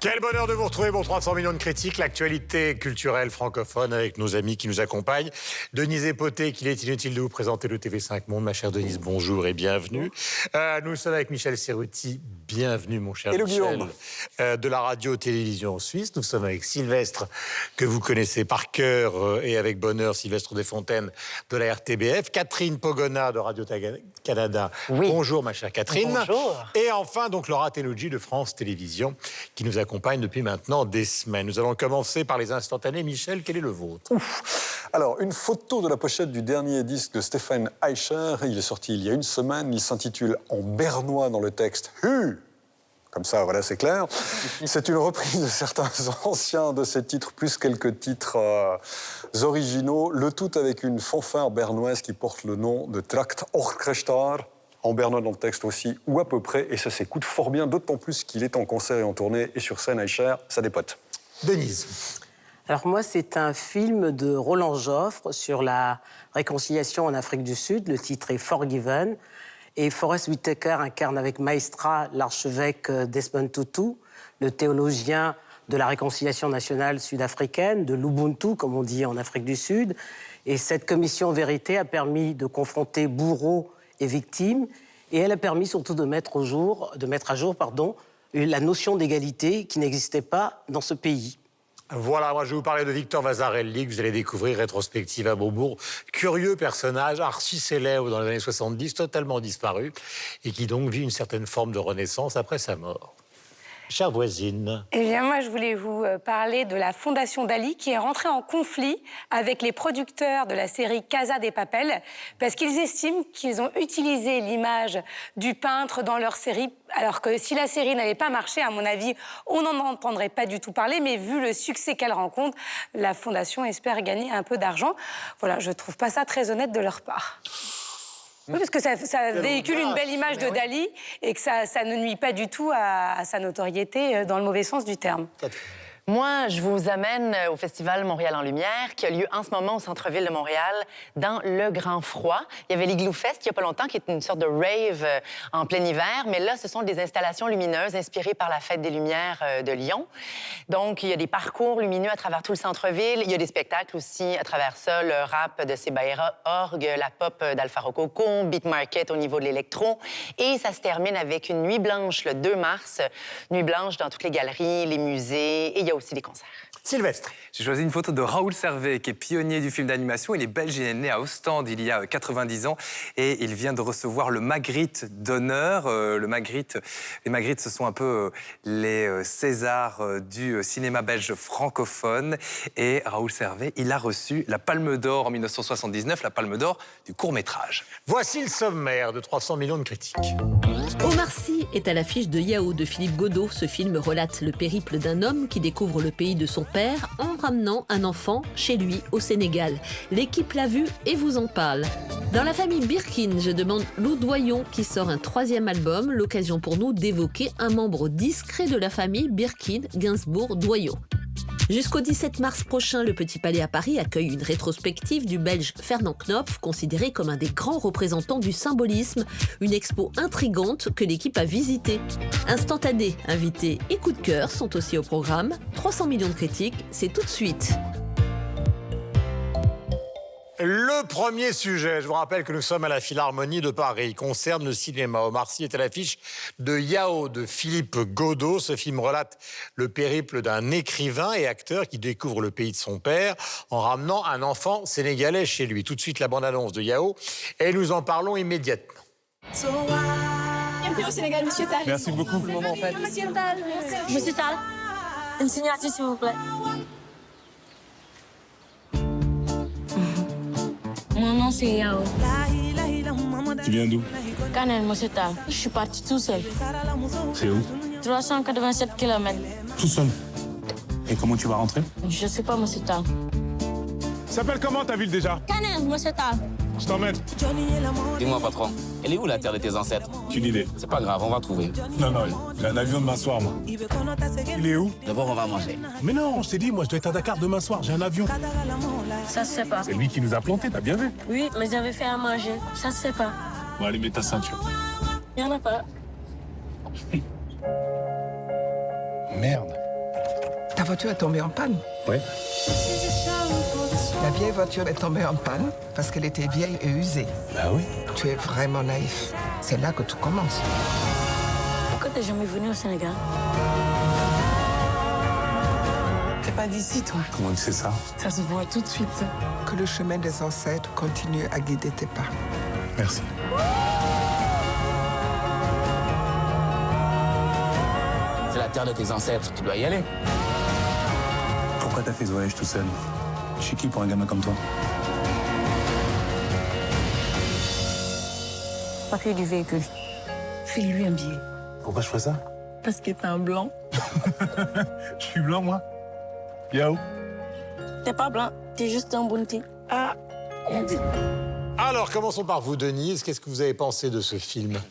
Quel bonheur de vous retrouver pour 300 millions de critiques, l'actualité culturelle francophone avec nos amis qui nous accompagnent. Denise Epoté, qu'il est inutile de vous présenter le TV5 Monde. Ma chère Denise, bonjour et bienvenue. Nous sommes avec Michel Serruti. Bienvenue, mon cher Hello, Michel, Guillaume. de la radio-télévision suisse. Nous sommes avec Sylvestre, que vous connaissez par cœur et avec bonheur, Sylvestre Desfontaines de la RTBF. Catherine Pogona de Radio-Canada. Oui. Bonjour, ma chère Catherine. Bonjour. Et enfin, donc, Laura Tenouji de France Télévisions, qui nous accompagne depuis maintenant des semaines. Nous allons commencer par les instantanés. Michel, quel est le vôtre? Alors, une photo de la pochette du dernier disque de Stéphane Eicher. Il est sorti il y a une semaine. Il s'intitule en bernois dans le texte « Hu ». Comme ça, voilà, c'est clair. C'est une reprise de certains anciens de ces titres, plus quelques titres originaux. Le tout avec une fanfare bernoise qui porte le nom de Tract Orchestar. En bernois dans le texte aussi, ou à peu près. Et ça s'écoute fort bien, d'autant plus qu'il est en concert et en tournée. Et sur scène, Eicher, ça dépote. Denise. Alors moi, c'est un film de Roland Joffre sur la réconciliation en Afrique du Sud. Le titre est Forgiven. Et Forest Whitaker incarne avec maestra l'archevêque Desmond Tutu, le théologien de la réconciliation nationale sud-africaine, de l'Ubuntu, comme on dit en Afrique du Sud. Et cette commission vérité a permis de confronter bourreaux et victimes, et elle a permis surtout de mettre à jour, la notion d'égalité qui n'existait pas dans ce pays. Voilà, moi je vais vous parler de Victor Vasarely, que vous allez découvrir, rétrospective à Beaubourg. Curieux personnage, archi célèbre dans les années 70, totalement disparu, et qui donc vit une certaine forme de renaissance après sa mort. Chère voisine. Eh bien, moi, je voulais vous parler de la Fondation Dali qui est rentrée en conflit avec les producteurs de la série Casa de Papel parce qu'ils estiment qu'ils ont utilisé l'image du peintre dans leur série, alors que si la série n'avait pas marché, à mon avis, on n'en entendrait pas du tout parler, mais vu le succès qu'elle rencontre, la Fondation espère gagner un peu d'argent. Voilà, je trouve pas ça très honnête de leur part. Oui, parce que ça véhicule une belle image de Dali et que ça ne nuit pas du tout à sa notoriété dans le mauvais sens du terme. Moi, je vous amène au Festival Montréal en Lumière, qui a lieu en ce moment au centre-ville de Montréal, dans le grand froid. Il y avait l'Igloo Fest il n'y a pas longtemps, qui est une sorte de rave en plein hiver. Mais là, ce sont des installations lumineuses inspirées par la Fête des Lumières de Lyon. Donc, il y a des parcours lumineux à travers tout le centre-ville. Il y a des spectacles aussi à travers ça, le rap de Sebaera Org, la pop d'Alpha Rococo, Beat Market au niveau de l'électro. Et ça se termine avec une nuit blanche le 2 mars. Nuit blanche dans toutes les galeries, les musées, et il y a aussi des concerts. Sylvestre. J'ai choisi une photo de Raoul Servet, qui est pionnier du film d'animation. Il est belge, il est né à Ostende il y a 90 ans et il vient de recevoir le Magritte d'honneur. Les Magritte, ce sont un peu les Césars du cinéma belge francophone. Et Raoul Servet, il a reçu la Palme d'Or en 1979, la Palme d'Or du court-métrage. Voici le sommaire de 300 millions de critiques. Omar Sy est à l'affiche de Yao de Philippe Godot. Ce film relate le périple d'un homme qui découvre le pays de son père en ramenant un enfant chez lui au Sénégal. L'équipe l'a vu et vous en parle. Dans la famille Birkin, je demande Lou Doyon qui sort un 3e album, l'occasion pour nous d'évoquer un membre discret de la famille Birkin, Gainsbourg-Doyon. Jusqu'au 17 mars prochain, le Petit Palais à Paris accueille une rétrospective du Belge Fernand Knopf, considéré comme un des grands représentants du symbolisme, une expo intrigante que l'équipe a visitée. Instantané, invités et coup de cœur sont aussi au programme. 300 millions de critiques, c'est tout de suite. Le premier sujet, je vous rappelle que nous sommes à la Philharmonie de Paris, concerne le cinéma. Omar Sy est à l'affiche de Yao de Philippe Godot. Ce film relate le périple d'un écrivain et acteur qui découvre le pays de son père en ramenant un enfant sénégalais chez lui. Tout de suite, la bande-annonce de Yao et nous en parlons immédiatement. Bienvenue au Sénégal, monsieur Tal. Merci beaucoup. Monsieur Tal. Monsieur Tal, une signature, s'il vous plaît. Mon nom, c'est Yao. Tu viens d'où? Canel, monsieur Tal. Je suis parti tout seul. C'est où? 387 km. Tout seul. Et comment tu vas rentrer? Je sais pas, monsieur Tal. S'appelle comment ta ville déjà? Canel, monsieur Tal. Je t'emmène. Dis-moi, patron, elle est où la terre de tes ancêtres? Aucune idée. C'est pas grave, on va trouver. Non, j'ai un avion demain soir, moi. Il est où? D'abord, on va manger. Mais non, je t'ai dit, moi, je dois être à Dakar demain soir, j'ai un avion. Ça se sait pas. C'est lui qui nous a plantés, t'as bien vu? Oui, mais j'avais fait à manger. Ça se sait pas. Bon, allez, mets ta ceinture. Il y en a pas. Merde. Ta voiture est tombée en panne? Oui. La vieille voiture est tombée en panne parce qu'elle était vieille et usée. Bah oui. Tu es vraiment naïf. C'est là que tout commence. Pourquoi t'es jamais venu au Sénégal? T'es pas d'ici, toi. Comment tu sais ça? Ça se voit tout de suite. Que le chemin des ancêtres continue à guider tes pas. Merci. C'est la terre de tes ancêtres, tu dois y aller. Pourquoi t'as fait ce voyage tout seul? Je suis qui pour un gamin comme toi? Papier du véhicule. File-lui un billet. Pourquoi je ferais ça? Parce que t'es un blanc. Je suis blanc, moi. Yao. T'es pas blanc, t'es juste un bounty. Ah. Alors, commençons par vous, Denise. Qu'est-ce que vous avez pensé de ce film?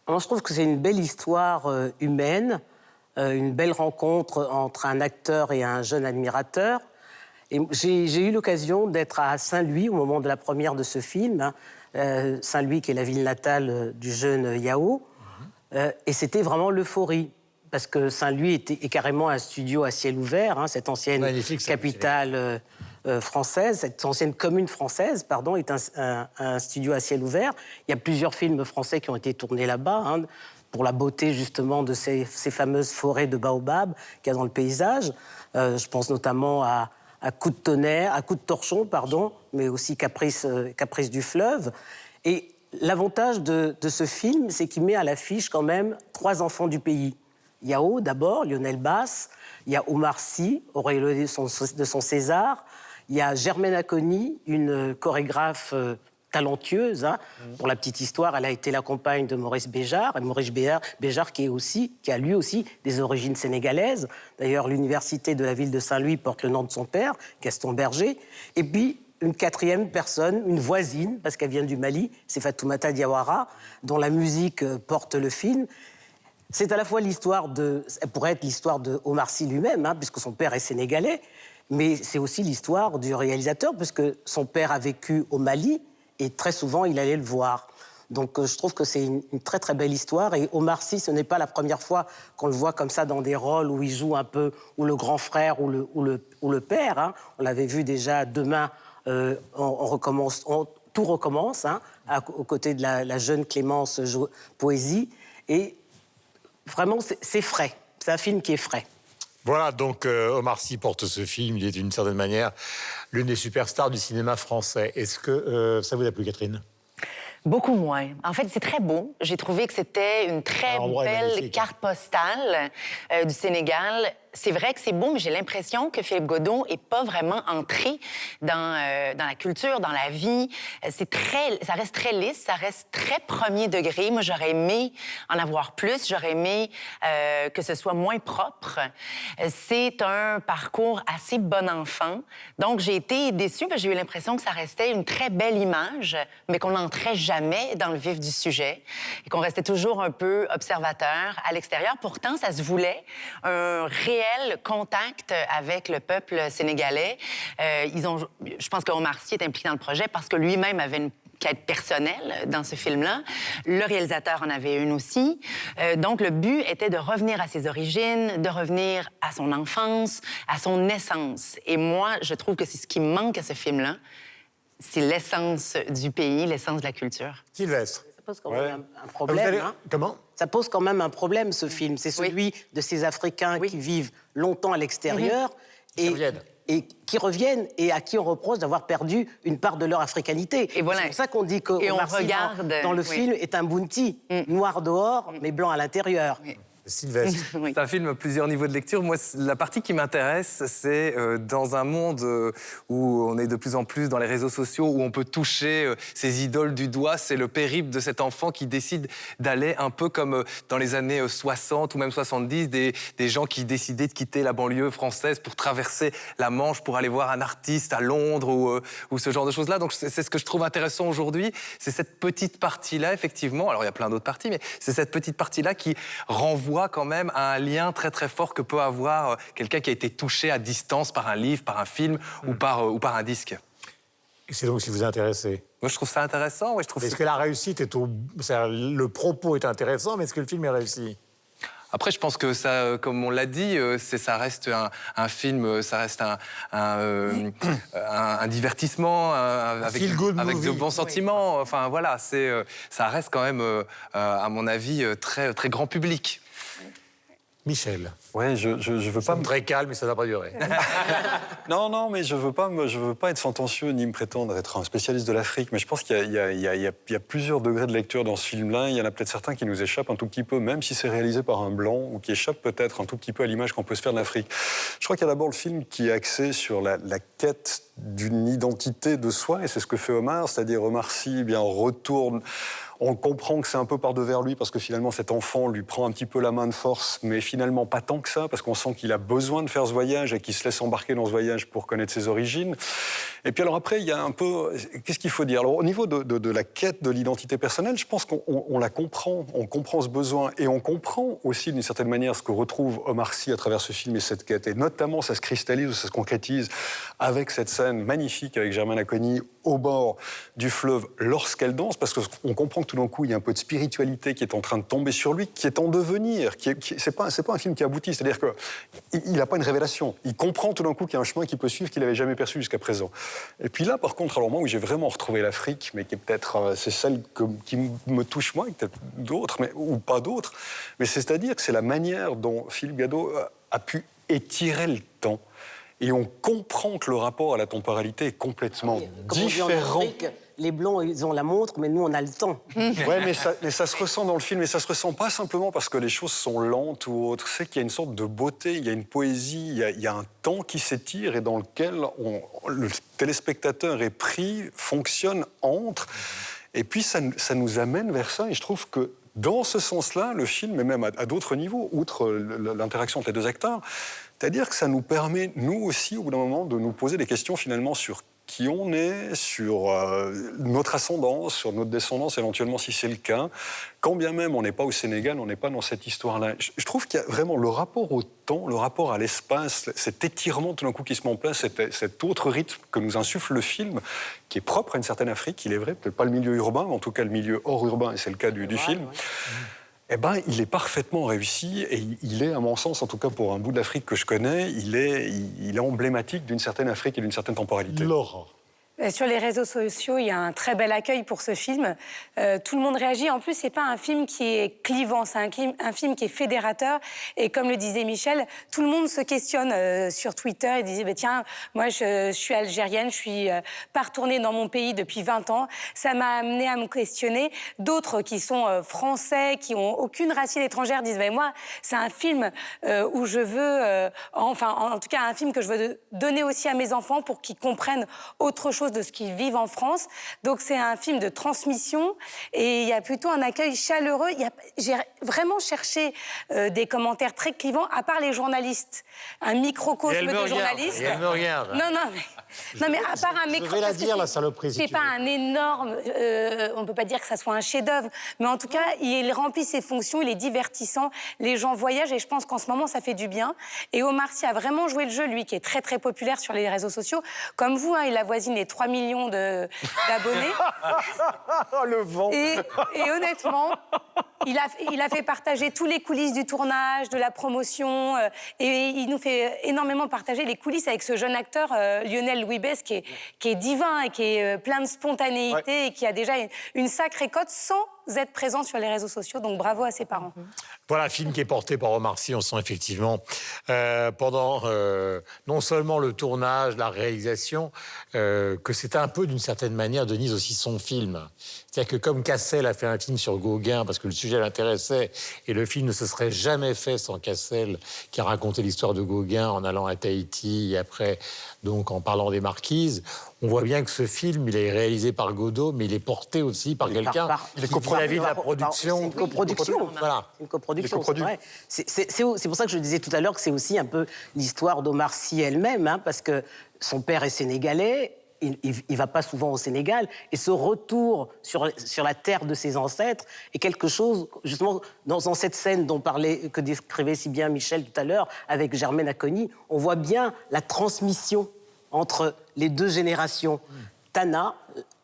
Alors, je trouve que c'est une belle histoire humaine, une belle rencontre entre un acteur et un jeune admirateur. Et j'ai eu l'occasion d'être à Saint-Louis au moment de la première de ce film. Saint-Louis, qui est la ville natale du jeune Yao. Et c'était vraiment l'euphorie. Parce que Saint-Louis est carrément un studio à ciel ouvert, hein, cette ancienne capitale française, cette ancienne commune française, pardon, est un studio à ciel ouvert. Il y a plusieurs films français qui ont été tournés là-bas, hein, pour la beauté justement de ces fameuses forêts de baobab qu'il y a dans le paysage. Je pense notamment à Coup de tonnerre, à Coup de torchon, pardon, mais aussi Caprice du fleuve. Et l'avantage de ce film, c'est qu'il met à l'affiche quand même 3 enfants du pays. Yao, d'abord, Lionel Basse, il y a Omar Sy, auréolé de son César, il y a Germaine Acogny, une chorégraphe talentueuse. Hein. Pour la petite histoire, elle a été la compagne de Maurice Béjart, et Maurice Béjart qui a lui aussi des origines sénégalaises. D'ailleurs, l'université de la ville de Saint-Louis porte le nom de son père, Gaston Berger. Et puis, une 4e personne, une voisine, parce qu'elle vient du Mali, c'est Fatoumata Diawara, dont la musique porte le film. C'est à la fois elle pourrait être l'histoire de Omar Sy lui-même, hein, puisque son père est sénégalais, mais c'est aussi l'histoire du réalisateur, puisque son père a vécu au Mali, et très souvent, il allait le voir. Donc je trouve que c'est une très très belle histoire, et Omar Sy, ce n'est pas la première fois qu'on le voit comme ça dans des rôles où il joue un peu, ou le grand frère, ou le père. Hein. On l'avait vu déjà Demain, tout recommence, hein, aux côtés de la jeune Clémence Poésie, et vraiment, c'est frais. C'est un film qui est frais. Voilà, donc Omar Sy porte ce film. Il est d'une certaine manière l'une des superstars du cinéma français. Est-ce que ça vous a plu, Catherine? Beaucoup moins. En fait, c'est très beau. J'ai trouvé que c'était une très belle carte postale du Sénégal. C'est vrai que c'est beau, mais j'ai l'impression que Philippe Godot n'est pas vraiment entré dans la culture, dans la vie. Ça reste très lisse, ça reste très premier degré. Moi, j'aurais aimé en avoir plus. J'aurais aimé que ce soit moins propre. C'est un parcours assez bon enfant. Donc, j'ai été déçue parce que j'ai eu l'impression que ça restait une très belle image, mais qu'on n'entrait jamais dans le vif du sujet et qu'on restait toujours un peu observateur à l'extérieur. Pourtant, ça se voulait un réel contact avec le peuple sénégalais. Je pense qu'Omar Sy est impliqué dans le projet parce que lui-même avait une quête personnelle dans ce film-là. Le réalisateur en avait une aussi. Donc, le but était de revenir à ses origines, de revenir à son enfance, à son essence. Et moi, je trouve que c'est ce qui manque à ce film-là. C'est l'essence du pays, l'essence de la culture. Sylvestre. Ça pose quand même un problème. Hein. Comment? Ça pose quand même un problème, ce film. C'est celui de ces Africains qui vivent longtemps à l'extérieur et qui reviennent et à qui on reproche d'avoir perdu une part de leur africanité. Et voilà. C'est pour ça qu'on dit que Omar Sy, dans le film, est un bounty, noir dehors, mais blanc à l'intérieur. Sylvestre. C'est un film à plusieurs niveaux de lecture. Moi, la partie qui m'intéresse, c'est dans un monde où on est de plus en plus dans les réseaux sociaux, où on peut toucher ses idoles du doigt. C'est le périple de cet enfant qui décide d'aller un peu comme dans les années 60 ou même 70, des gens qui décidaient de quitter la banlieue française pour traverser la Manche, pour aller voir un artiste à Londres ou ce genre de choses-là. Donc, c'est ce que je trouve intéressant aujourd'hui. C'est cette petite partie-là, effectivement. Alors, il y a plein d'autres parties, mais c'est cette petite partie-là qui renvoie quand même à un lien très très fort que peut avoir quelqu'un qui a été touché à distance par un livre, par un film ou par un disque. Et c'est donc ce qui vous intéresse? Moi, je trouve ça intéressant. Ouais, est-ce que la réussite le propos est intéressant, mais est-ce que le film est réussi? Après, je pense que ça, comme on l'a dit, ça reste un film, ça reste un divertissement avec de bons sentiments. Enfin voilà, ça reste quand même, à mon avis, très, très grand public. Michel. Ouais, je veux pas. Très calme, mais ça n'a pas duré. Non, mais je veux pas être sentencieux ni me prétendre être un spécialiste de l'Afrique, mais je pense qu'il y a plusieurs degrés de lecture dans ce film-là. Il y en a peut-être certains qui nous échappent un tout petit peu, même si c'est réalisé par un blanc, ou qui échappent peut-être un tout petit peu à l'image qu'on peut se faire de l'Afrique. Je crois qu'il y a d'abord le film qui est axé sur la quête d'une identité de soi, et c'est ce que fait Omar, c'est-à-dire Omar Sy, retourne. On comprend que c'est un peu par devers lui, parce que finalement cet enfant lui prend un petit peu la main de force, mais finalement pas tant que ça, parce qu'on sent qu'il a besoin de faire ce voyage et qu'il se laisse embarquer dans ce voyage pour connaître ses origines. Et puis alors après, il y a un peu... Qu'est-ce qu'il faut dire? Alors au niveau de la quête de l'identité personnelle, je pense qu'on la comprend, on comprend ce besoin, et on comprend aussi d'une certaine manière ce que retrouve Omar Sy à travers ce film et cette quête. Et notamment, ça se cristallise ou ça se concrétise avec cette scène magnifique avec Germaine Acogny au bord du fleuve lorsqu'elle danse, parce qu'on comprend que tout d'un coup, il y a un peu de spiritualité qui est en train de tomber sur lui, qui est en devenir. C'est pas un film qui aboutit, c'est-à-dire qu'il n'a pas une révélation. Il comprend tout d'un coup qu'il y a un chemin qu'il peut suivre qu'il n'avait jamais perçu jusqu'à présent. Et puis là, par contre, alors moi, où j'ai vraiment retrouvé l'Afrique, mais qui est peut-être, c'est celle qui me touche moins, peut-être d'autres, ou pas d'autres, mais c'est-à-dire que c'est la manière dont Philippe Gadot a pu étirer le temps. Et on comprend que le rapport à la temporalité est complètement différent. Les Blancs, ils ont la montre, mais nous, on a le temps. Ouais, mais ça se ressent dans le film, et ça se ressent pas simplement parce que les choses sont lentes ou autres. C'est qu'il y a une sorte de beauté, il y a une poésie, il y a un temps qui s'étire et dans lequel le téléspectateur est pris, fonctionne, entre. Et puis ça nous amène vers ça, et je trouve que dans ce sens-là, le film, et même à d'autres niveaux, outre l'interaction entre les deux acteurs, c'est-à-dire que ça nous permet, nous aussi, au bout d'un moment, de nous poser des questions finalement sur qui on est, sur notre ascendance, sur notre descendance, éventuellement si c'est le cas. Quand bien même on n'est pas au Sénégal, on n'est pas dans cette histoire-là. Je trouve qu'il y a vraiment le rapport au temps, le rapport à l'espace, cet étirement tout d'un coup qui se met en place, cet autre rythme que nous insuffle le film, qui est propre à une certaine Afrique, il est vrai, peut-être pas le milieu urbain, mais en tout cas le milieu hors urbain, et c'est le cas du film. Ouais. Eh ben, il est parfaitement réussi, et il est, à mon sens, en tout cas pour un bout de l'Afrique que je connais, il est emblématique d'une certaine Afrique et d'une certaine temporalité. Laurent. Sur les réseaux sociaux, il y a un très bel accueil pour ce film. Tout le monde réagit. En plus, c'est pas un film qui est clivant, c'est un film qui est fédérateur. Et comme le disait Michel, tout le monde se questionne sur Twitter et disait tiens, moi je suis algérienne, je suis pas retournée dans mon pays depuis 20 ans. Ça m'a amené à me questionner. D'autres qui sont français, qui ont aucune racine étrangère, disent moi, c'est un film où je veux, en tout cas un film que je veux donner aussi à mes enfants pour qu'ils comprennent autre chose de ce qu'ils vivent en France. Donc c'est un film de transmission et il y a plutôt un accueil chaleureux. J'ai vraiment cherché des commentaires très clivants, à part les journalistes. Un microcosme de journalistes. Elle me regarde. Non, mais à part un microcosme... Je vais la dire, la saloperie, c'est pas un énorme... on ne peut pas dire que ça soit un chef-d'œuvre, mais en tout cas, il remplit ses fonctions, il est divertissant. Les gens voyagent et je pense qu'en ce moment, ça fait du bien. Et Omar Sy a vraiment joué le jeu, lui, qui est très, très populaire sur les réseaux sociaux. Comme vous, il avoisine les 3 millions d'abonnés. Le vent. Et honnêtement, il a fait partager tous les coulisses du tournage, de la promotion, et il nous fait énormément partager les coulisses avec ce jeune acteur, Lionel Louis Besse, qui est divin et qui est plein de spontanéité et qui a déjà une sacrée cote sans être présent sur les réseaux sociaux. Donc bravo à ses parents. Voilà un film qui est porté par Omar Sy. On sent effectivement pendant non seulement le tournage, la réalisation, que c'était un peu d'une certaine manière, Denise, aussi son film. C'est-à-dire que comme Cassel a fait un film sur Gauguin parce que le sujet l'intéressait et le film ne se serait jamais fait sans Cassel qui a raconté l'histoire de Gauguin en allant à Tahiti et après donc en parlant des marquises, on voit bien que ce film, il est réalisé par Godot, mais il est porté aussi par quelqu'un qui prend la vie de la production. C'est une coproduction. Voilà. Une coproduction, c'est vrai. C'est pour ça que je disais tout à l'heure que c'est aussi un peu l'histoire d'Omar Sy elle-même, parce que son père est sénégalais, il va pas souvent au Sénégal, et ce retour sur la terre de ses ancêtres est quelque chose, justement, dans cette scène que décrivait si bien Michel tout à l'heure, avec Germaine Acogny, on voit bien la transmission entre les deux générations. Tana,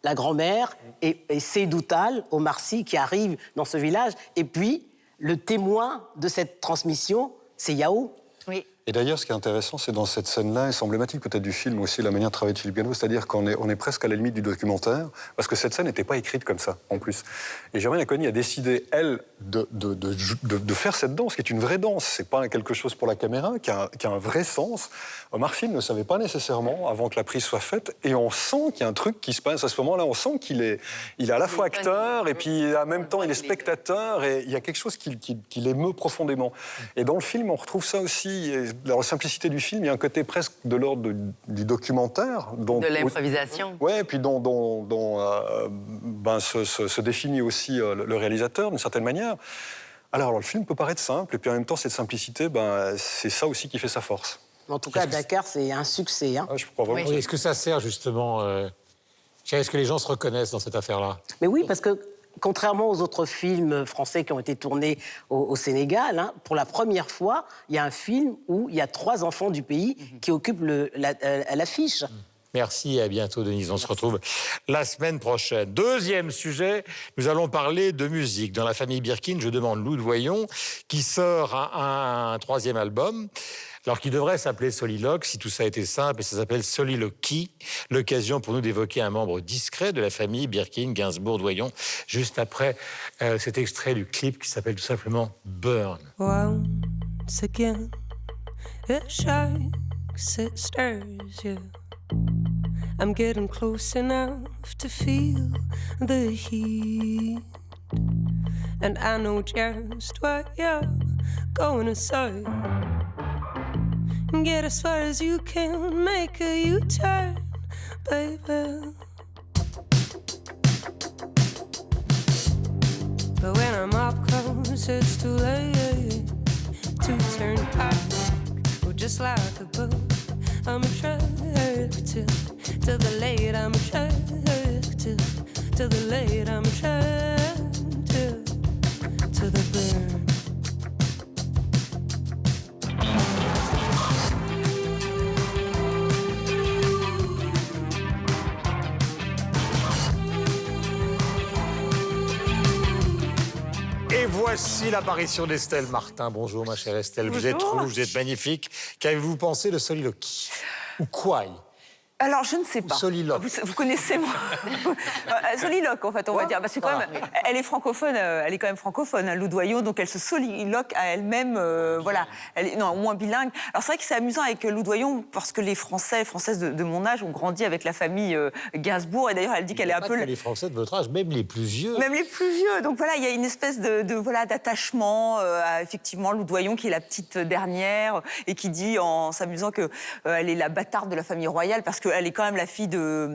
la grand-mère, et Seydou Tall, Omar Sy, qui arrive dans ce village, et puis le témoin de cette transmission, c'est Yao. Oui. Et d'ailleurs, ce qui est intéressant, c'est dans cette scène-là, et c'est emblématique peut-être du film aussi, la manière de travailler de Philippe Gadot, c'est-à-dire qu'on est presque à la limite du documentaire, parce que cette scène n'était pas écrite comme ça, en plus. Et Germaine Acogny a décidé, elle, de faire cette danse, qui est une vraie danse. C'est pas quelque chose pour la caméra, qui a un vrai sens. Omar Sy ne le savait pas nécessairement avant que la prise soit faite, et on sent qu'il y a un truc qui se passe à ce moment-là. On sent qu'il est à la fois acteur, et puis en même temps, il est spectateur, et il y a quelque chose qui l'émeut profondément. Et dans le film, on retrouve ça aussi. Dans la simplicité du film, il y a un côté presque de l'ordre du documentaire. De l'improvisation. Oui, et puis dont se définit aussi le réalisateur, d'une certaine manière. Alors, le film peut paraître simple, et puis en même temps, cette simplicité, c'est ça aussi qui fait sa force. En tout cas, Dakar, c'est un succès. Hein. Ah, je crois vraiment. Oui, est-ce que ça sert justement est-ce que les gens se reconnaissent dans cette affaire-là? Mais oui, parce que contrairement aux autres films français qui ont été tournés au Sénégal, hein, pour la première fois, il y a un film où il y a 3 enfants du pays qui occupent l'affiche. Merci et à bientôt, Denise. On se retrouve la semaine prochaine. Deuxième sujet, nous allons parler de musique. Dans la famille Birkin, je demande Lou Doyon, qui sort un 3e album, alors qui devrait s'appeler Soliloque, si tout ça était simple, et ça s'appelle Soliloquy. L'occasion pour nous d'évoquer un membre discret de la famille Birkin, Gainsbourg-Doyon, juste après cet extrait du clip qui s'appelle tout simplement Burn. Once again, it shakes, it stirs you. I'm getting close enough to feel the heat. And I know just what you're going to say. Get as far as you can, make a U-turn, baby. But when I'm up close, it's too late to turn back. Oh, just like a boat, I'm attracted to the late. I'm attracted to the late. I'm attracted to the burn. Et voici l'apparition d'Estelle Martin. Bonjour, ma chère Estelle. Bonjour. Vous êtes rouge, vous êtes magnifique. Qu'avez-vous pensé de Soliloquy? Ou quoi? Alors, je ne sais pas. Soliloque. Vous connaissez moi Soliloque, en fait, on va dire. C'est quand même, elle est francophone, elle est quand même francophone, hein, Lou Doyon, donc elle se soliloque à elle-même, voilà. Elle est, non, au moins bilingue. Alors, c'est vrai que c'est amusant avec Lou Doyon, parce que les Français et Françaises de mon âge ont grandi avec la famille Gainsbourg, et d'ailleurs, elle dit qu'elle est un peu... Les Français de votre âge, même les plus vieux. Même les plus vieux. Donc voilà, il y a une espèce voilà, d'attachement à effectivement Lou Doyon, qui est la petite dernière, et qui dit, en s'amusant, qu'elle est la bâtarde de la famille royale, parce qu'elle est quand même la fille de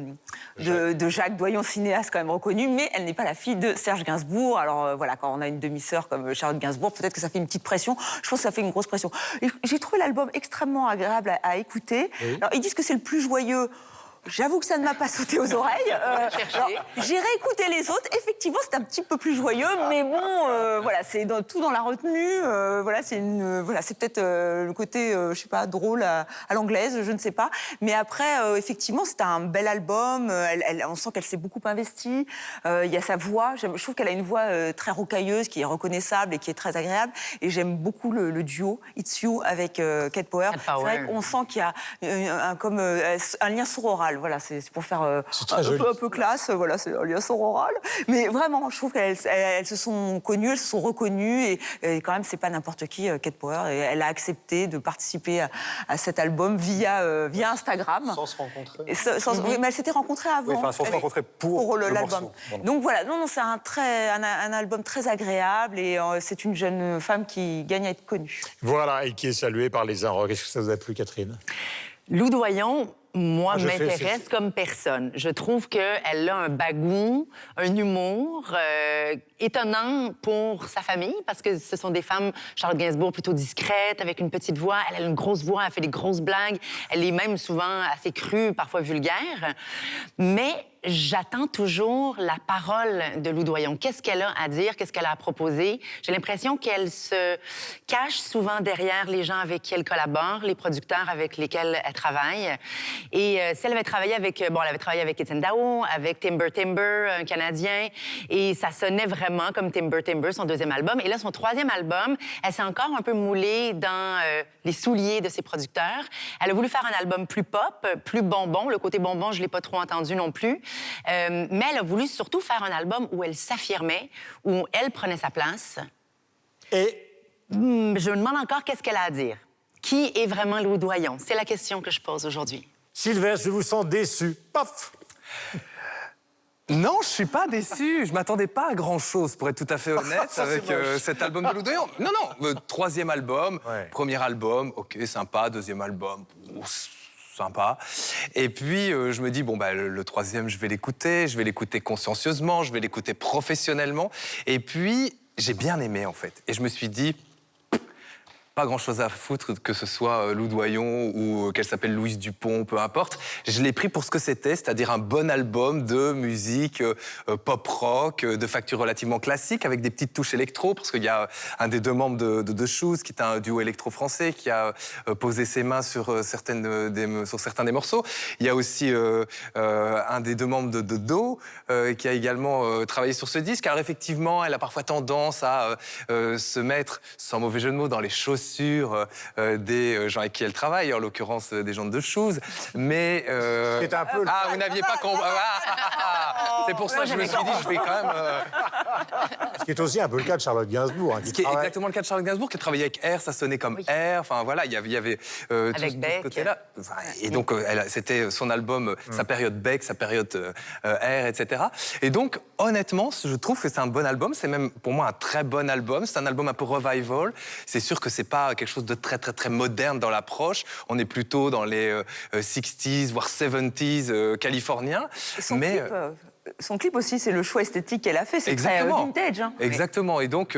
Jacques Doyon, cinéaste quand même reconnu, mais elle n'est pas la fille de Serge Gainsbourg. Alors voilà, quand on a une demi-sœur comme Charlotte Gainsbourg, peut-être que ça fait une petite pression. Je pense que ça fait une grosse pression. J'ai trouvé l'album extrêmement agréable à écouter. Oui. Alors, ils disent que c'est le plus joyeux. J'avoue que ça ne m'a pas sauté aux oreilles. J'ai réécouté les autres. Effectivement, c'est un petit peu plus joyeux, mais bon, voilà, c'est tout dans la retenue. Voilà, c'est peut-être le côté, je sais pas, drôle à l'anglaise, je ne sais pas. Mais après, effectivement, c'est un bel album. On sent qu'elle s'est beaucoup investie. Il y a sa voix. Je trouve qu'elle a une voix très rocailleuse, qui est reconnaissable et qui est très agréable. Et j'aime beaucoup le duo It's You avec Kate Power. C'est vrai qu'on sent qu'il y a un lien sororal. Voilà, c'est pour faire un peu classe, voilà, c'est un lien sororal. Mais vraiment, je trouve qu'elles se sont connues, elles se sont reconnues, et quand même, c'est pas n'importe qui, Kate Power. Et elle a accepté de participer à cet album via Instagram. Sans se rencontrer. Oui, mais elle s'était rencontrée avant. Oui, enfin, sans se rencontrer pour l'album. Donc voilà, c'est un album très agréable, et c'est une jeune femme qui gagne à être connue. Voilà, et qui est saluée par les Inrocks. Est-ce que ça vous a plu, Catherine? Lou Doyon, moi, m'intéresse comme personne. Je trouve qu'elle a un bagou, un humour étonnant pour sa famille, parce que ce sont des femmes, Charlotte Gainsbourg, plutôt discrètes, avec une petite voix. Elle a une grosse voix, elle fait des grosses blagues. Elle est même souvent assez crue, parfois vulgaire. Mais j'attends toujours la parole de Lou Doyon. Qu'est-ce qu'elle a à dire? Qu'est-ce qu'elle a à proposer? J'ai l'impression qu'elle se cache souvent derrière les gens avec qui elle collabore, les producteurs avec lesquels elle travaille. Et si elle avait travaillé avec... Bon, elle avait travaillé avec Étienne Daho, avec Timber, un Canadien, et ça sonnait vraiment comme Timber, son deuxième album. Et là, son troisième album, elle s'est encore un peu moulée dans les souliers de ses producteurs. Elle a voulu faire un album plus pop, plus bonbon. Le côté bonbon, je ne l'ai pas trop entendu non plus. Mais elle a voulu surtout faire un album où elle s'affirmait, où elle prenait sa place. Et je me demande encore qu'est-ce qu'elle a à dire. Qui est vraiment Lou Doyon? C'est la question que je pose aujourd'hui. Sylvestre, je vous sens déçu. Paf! Non, je suis pas déçu. Je m'attendais pas à grand-chose, pour être tout à fait honnête, avec cet album de Lou Doyon. Non, troisième album, premier album, ok, sympa, deuxième album, sympa. Et puis, je me dis, bon, bah, le troisième, je vais l'écouter consciencieusement, je vais l'écouter professionnellement. Et puis, j'ai bien aimé, en fait. Et je me suis dit, pas grand-chose à foutre que ce soit Lou Doyon ou qu'elle s'appelle Louise Dupont, peu importe. Je l'ai pris pour ce que c'était, c'est-à-dire un bon album de musique pop-rock, de facture relativement classique, avec des petites touches électro, parce qu'il y a un des deux membres de The Shoes, qui est un duo électro-français, qui a posé ses mains sur certains des morceaux. Il y a aussi un des deux membres de Do, qui a également travaillé sur ce disque. Alors effectivement, elle a parfois tendance à se mettre, sans mauvais jeu de mots, dans les chaussures des gens avec qui elle travaille, en l'occurrence des gens de The Shoes, mais... C'est un peu... Ah, vous n'aviez pas compris. C'est pour ça que je me suis dit, je vais quand même... Ce qui est aussi un peu le cas de Charlotte Gainsbourg. Ce qui est exactement le cas de Charlotte Gainsbourg, qui a travaillé avec Air, ça sonnait comme Air, enfin voilà, il y avait tout ce côté-là. Et donc, c'était son album, sa période Beck, sa période Air, etc. Et donc, honnêtement, je trouve que c'est un bon album, c'est même pour moi un très bon album, c'est un album un peu revival. C'est sûr que c'est pas quelque chose de très, très, très moderne dans l'approche. On est plutôt dans les 60s, voire 70s californiens. Son clip aussi, c'est le choix esthétique qu'elle a fait. C'est très vintage. Hein. Exactement. Et donc,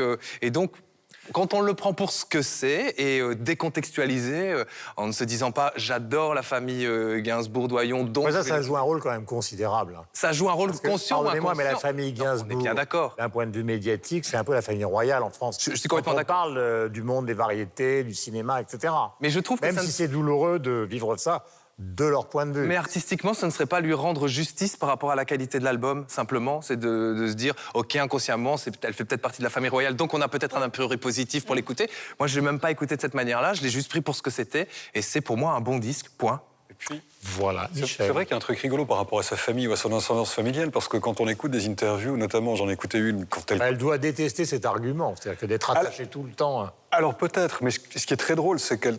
quand on le prend pour ce que c'est et décontextualisé, en ne se disant pas « j'adore la famille Gainsbourg-Doyon », donc... Ça joue un rôle quand même considérable. Ça joue un rôle conscient ou inconscient. Mais la famille Gainsbourg, on est bien d'accord. d'un point de vue médiatique, c'est un peu la famille royale en France. Je suis complètement d'accord. On parle du monde des variétés, du cinéma, etc. Mais je trouve que même si c'est douloureux de vivre ça, de leur point de vue. Mais artistiquement, ce ne serait pas lui rendre justice par rapport à la qualité de l'album, simplement. C'est de se dire, OK, inconsciemment, elle fait peut-être partie de la famille royale, donc on a peut-être un priori positif pour l'écouter. Moi, je ne l'ai même pas écouté de cette manière-là, je l'ai juste pris pour ce que c'était, et c'est pour moi un bon disque, point. Et puis, voilà. C'est vrai qu'il y a un truc rigolo par rapport à sa famille ou à son ascendance familiale, parce que quand on écoute des interviews, notamment j'en ai écouté une quand elle doit détester cet argument, c'est-à-dire que d'être attachée tout le temps... Alors peut-être, mais ce qui est très drôle, c'est qu'elle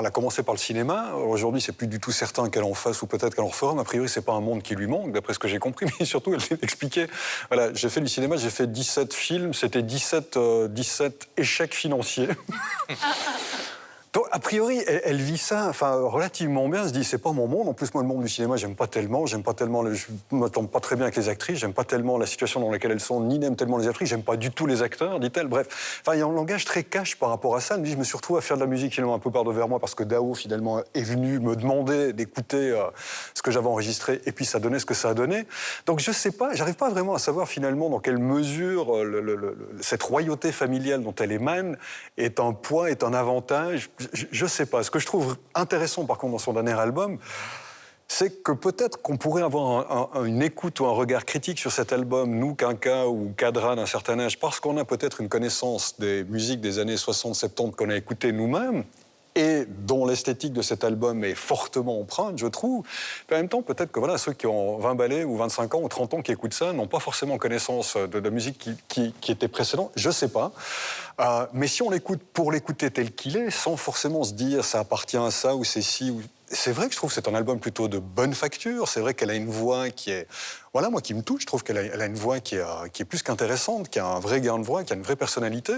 a commencé par le cinéma. Aujourd'hui, c'est plus du tout certain qu'elle en fasse ou peut-être qu'elle en refera. Mais a priori, c'est pas un monde qui lui manque, d'après ce que j'ai compris. Mais surtout, elle expliquait, voilà, j'ai fait du cinéma, j'ai fait 17 films, c'était 17 échecs financiers. Donc, a priori, elle vit ça relativement bien. Elle se dit, c'est pas mon monde. En plus, moi, le monde du cinéma, j'aime pas tellement. Je m'entends pas très bien avec les actrices. J'aime pas tellement la situation dans laquelle elles sont, ni n'aime tellement les actrices. J'aime pas du tout les acteurs, dit-elle. Bref, il y a un langage très cash par rapport à ça. Elle me dit, je me suis retrouvé à faire de la musique finalement un peu par devers moi parce que Daho, finalement, est venu me demander d'écouter ce que j'avais enregistré et puis ça donnait ce que ça a donné. Donc, je sais pas, j'arrive pas vraiment à savoir finalement dans quelle mesure cette royauté familiale dont elle émane est un poids, est un avantage. Je sais pas. Ce que je trouve intéressant, par contre, dans son dernier album, c'est que peut-être qu'on pourrait avoir une écoute ou un regard critique sur cet album, nous, Quinca ou Cadra d'un certain âge, parce qu'on a peut-être une connaissance des musiques des années 60-70 qu'on a écoutées nous-mêmes, et dont l'esthétique de cet album est fortement empreinte, je trouve. Puis en même temps, peut-être que voilà, ceux qui ont 20 balais ou 25 ans ou 30 ans qui écoutent ça n'ont pas forcément connaissance de la musique qui était précédente, je sais pas. Mais si on l'écoute pour l'écouter tel qu'il est, sans forcément se dire ça appartient à ça ou c'est ci ou... C'est vrai que je trouve que c'est un album plutôt de bonne facture. C'est vrai qu'elle a une voix qui est... Voilà, moi, qui me touche. Je trouve qu'elle a une voix qui est plus qu'intéressante, qui a un vrai gain de voix, qui a une vraie personnalité.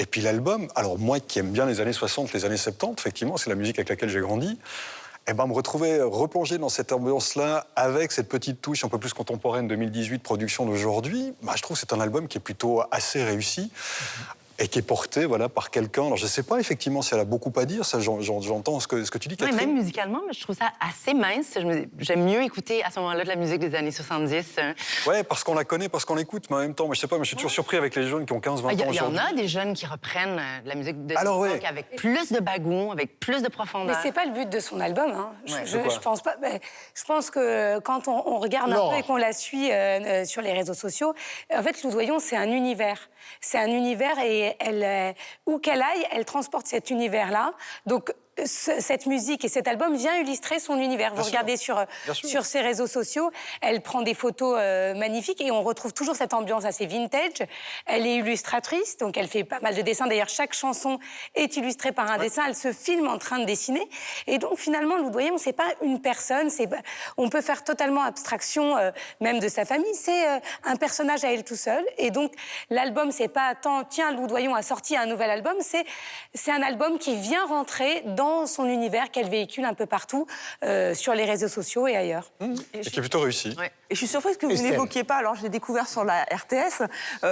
Et puis l'album, alors moi qui aime bien les années 60, les années 70, effectivement, c'est la musique avec laquelle j'ai grandi, me retrouver replongé dans cette ambiance-là, avec cette petite touche un peu plus contemporaine 2018, production d'aujourd'hui, je trouve que c'est un album qui est plutôt assez réussi. et qui est portée voilà, par quelqu'un. Alors je ne sais pas effectivement si elle a beaucoup à dire, ça j'entends ce que tu dis, Oui, Catherine. même musicalement, mais je trouve ça assez mince. J'aime mieux écouter à ce moment-là de la musique des années 70. Ouais, parce qu'on la connaît, parce qu'on l'écoute, mais en même temps, moi, je sais pas, mais je suis toujours surpris avec les jeunes qui ont 15-20 ans Il y en aujourd'hui. a des jeunes qui reprennent de la musique de Alors, l'époque ouais. avec plus de bagou, avec plus de profondeur. Mais c'est pas le but de son album. Hein. Ouais. Je pense pas. Je pense que quand on regarde un peu et qu'on la suit sur les réseaux sociaux, en fait, Loudoyon, c'est un univers. C'est un univers et elle, où qu'elle aille, elle transporte cet univers-là. Donc, cette musique et cet album vient illustrer son univers. Vous regardez sur ses réseaux sociaux, elle prend des photos magnifiques et on retrouve toujours cette ambiance assez vintage. Elle est illustratrice, donc elle fait pas mal de dessins. D'ailleurs, chaque chanson est illustrée par un dessin. Elle se filme en train de dessiner. Et donc, finalement, Loudoyon, c'est pas une personne. On peut faire totalement abstraction même de sa famille. C'est un personnage à elle tout seul. Et donc, l'album, c'est pas tant, tiens, Loudoyon a sorti un nouvel album. C'est un album qui vient rentrer dans son univers qu'elle véhicule un peu partout sur les réseaux sociaux et ailleurs. Et qui est plutôt réussi. Ouais. Et je suis surprise que vous ne l'évoquiez pas. Alors, je l'ai découvert sur la RTS.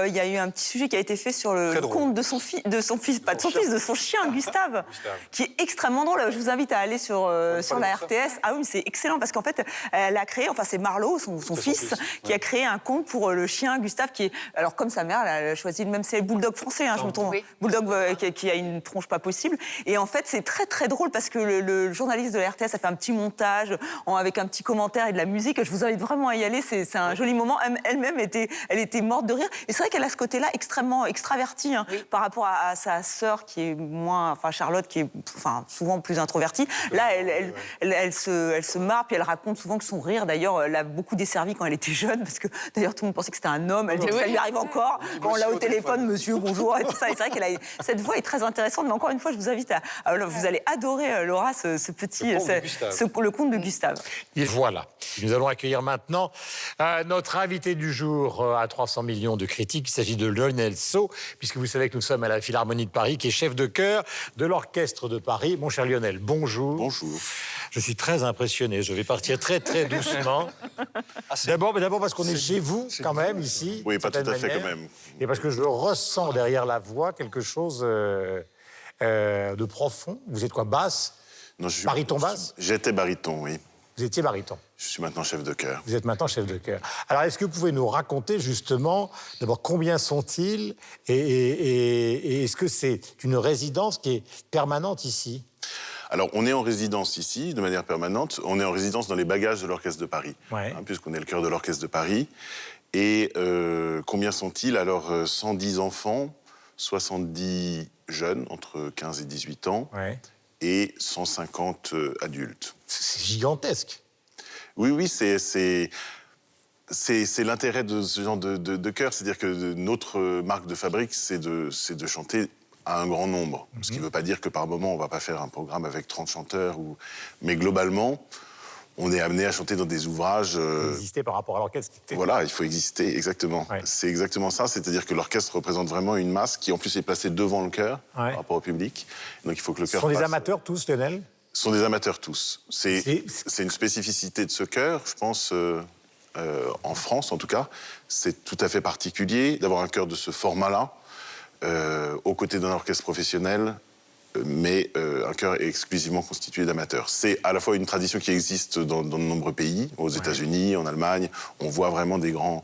Il y a eu un petit sujet qui a été fait sur le compte de son fils, de son chien, Gustave, qui est extrêmement drôle. Je vous invite à aller sur la RTS. Ah oui, c'est excellent parce qu'en fait, elle a créé, enfin, c'est Marlowe, son fils, qui a créé un compte pour le chien Gustave, qui est, alors comme sa mère, elle a choisi le même, c'est le bulldog français, je me trompe. Oui. Bulldog qui a une tronche pas possible. Et en fait, c'est très, très drôle parce que le journaliste de la RTS a fait un petit montage avec un petit commentaire et de la musique. Je vous invite vraiment à y aller. C'est un joli moment. Elle-même elle était morte de rire. Et c'est vrai qu'elle a ce côté-là extrêmement extraverti par rapport à sa sœur qui est moins, enfin Charlotte qui est souvent plus introvertie. Là, elle se marre puis elle raconte souvent que son rire, d'ailleurs, l'a beaucoup desservi quand elle était jeune parce que d'ailleurs tout le monde pensait que c'était un homme. Elle dit que ça lui arrive encore quand on l'a au téléphone, monsieur, bonjour et tout ça. Et c'est vrai qu'elle a cette voix est très intéressante. Mais encore une fois, je vous invite vous allez adorer, Laura, ce petit, le conte de Gustave. Et voilà. Nous allons accueillir maintenant notre invité du jour à 300 millions de critiques. Il s'agit de Lionel Sceaux, puisque vous savez que nous sommes à la Philharmonie de Paris, qui est chef de chœur de l'Orchestre de Paris. Mon cher Lionel, bonjour. Bonjour. Je suis très impressionné. Je vais partir très, très doucement. D'abord parce qu'on est chez vous, quand même, ici. Oui, pas tout à fait, quand même. Et parce que je ressens derrière la voix quelque chose de profond. Vous êtes quoi, basse? Non, je suis baryton basse? J'étais baryton, oui. Vous étiez baryton? Je suis maintenant chef de chœur. Vous êtes maintenant chef de chœur. Alors, est-ce que vous pouvez nous raconter, justement, d'abord, combien sont-ils et est-ce que c'est une résidence qui est permanente ici? Alors, on est en résidence ici, de manière permanente. On est en résidence dans les bagages de l'Orchestre de Paris, puisqu'on est le chœur de l'Orchestre de Paris. Et combien sont-ils? Alors, 110 enfants, 70 jeunes, entre 15 et 18 ans, et 150 adultes. C'est gigantesque. Oui, c'est l'intérêt de ce genre de chœur. C'est-à-dire que notre marque de fabrique, c'est de chanter à un grand nombre. Ce qui ne veut pas dire que par moment, on ne va pas faire un programme avec 30 chanteurs. Mais globalement, on est amené à chanter dans des ouvrages... Il faut exister par rapport à l'orchestre. Voilà, il faut exister, exactement. Ouais. C'est exactement ça, c'est-à-dire que l'orchestre représente vraiment une masse qui, en plus, est placée devant le chœur par rapport au public. Donc il faut que le chœur Ce sont des amateurs tous, Lionel? Ce sont des amateurs tous. C'est une spécificité de ce chœur, je pense, en France en tout cas. C'est tout à fait particulier d'avoir un chœur de ce format-là, aux côtés d'un orchestre professionnel, mais un chœur exclusivement constitué d'amateurs. C'est à la fois une tradition qui existe dans de nombreux pays, aux États-Unis, en Allemagne. On voit vraiment des grands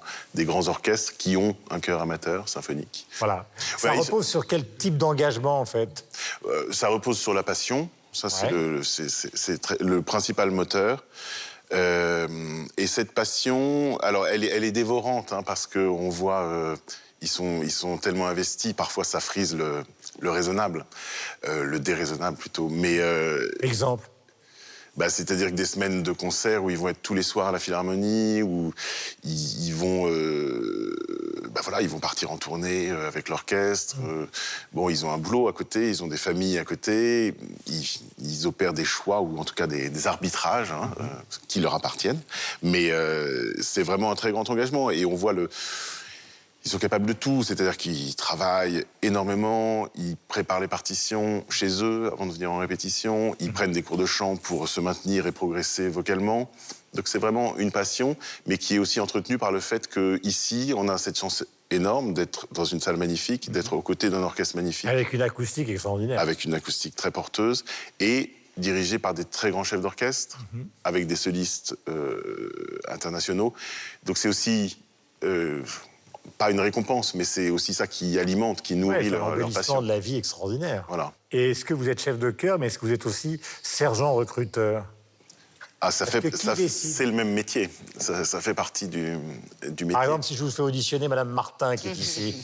orchestres qui ont un chœur amateur symphonique. Voilà. Ça repose sur quel type d'engagement, en fait? Ça repose sur la passion. Ça, c'est le principal moteur. Et cette passion, alors elle est dévorante, parce qu'on voit... Ils sont tellement investis, parfois ça frise le raisonnable, le déraisonnable plutôt. Mais exemple? C'est-à-dire que des semaines de concerts où ils vont être tous les soirs à la Philharmonie, où ils vont partir en tournée avec l'orchestre. Ils ont un boulot à côté, ils ont des familles à côté, ils opèrent des choix, ou en tout cas des arbitrages qui leur appartiennent. Mais c'est vraiment un très grand engagement, et on voit Ils sont capables de tout, c'est-à-dire qu'ils travaillent énormément, ils préparent les partitions chez eux avant de venir en répétition, ils prennent des cours de chant pour se maintenir et progresser vocalement. Donc c'est vraiment une passion, mais qui est aussi entretenue par le fait qu'ici, on a cette chance énorme, d'être dans une salle magnifique, d'être aux côtés d'un orchestre magnifique. Avec une acoustique extraordinaire. Avec une acoustique très porteuse et dirigé par des très grands chefs d'orchestre, avec des solistes internationaux. Donc c'est aussi, pas une récompense, mais c'est aussi ça qui alimente, qui nourrit leur passion. De la vie extraordinaire. Voilà. Et est-ce que vous êtes chef de chœur, mais est-ce que vous êtes aussi sergent recruteur? Ah, c'est le même métier. Ça fait partie du métier. Par exemple, si je vous fais auditionner Madame Martin, qui est ici.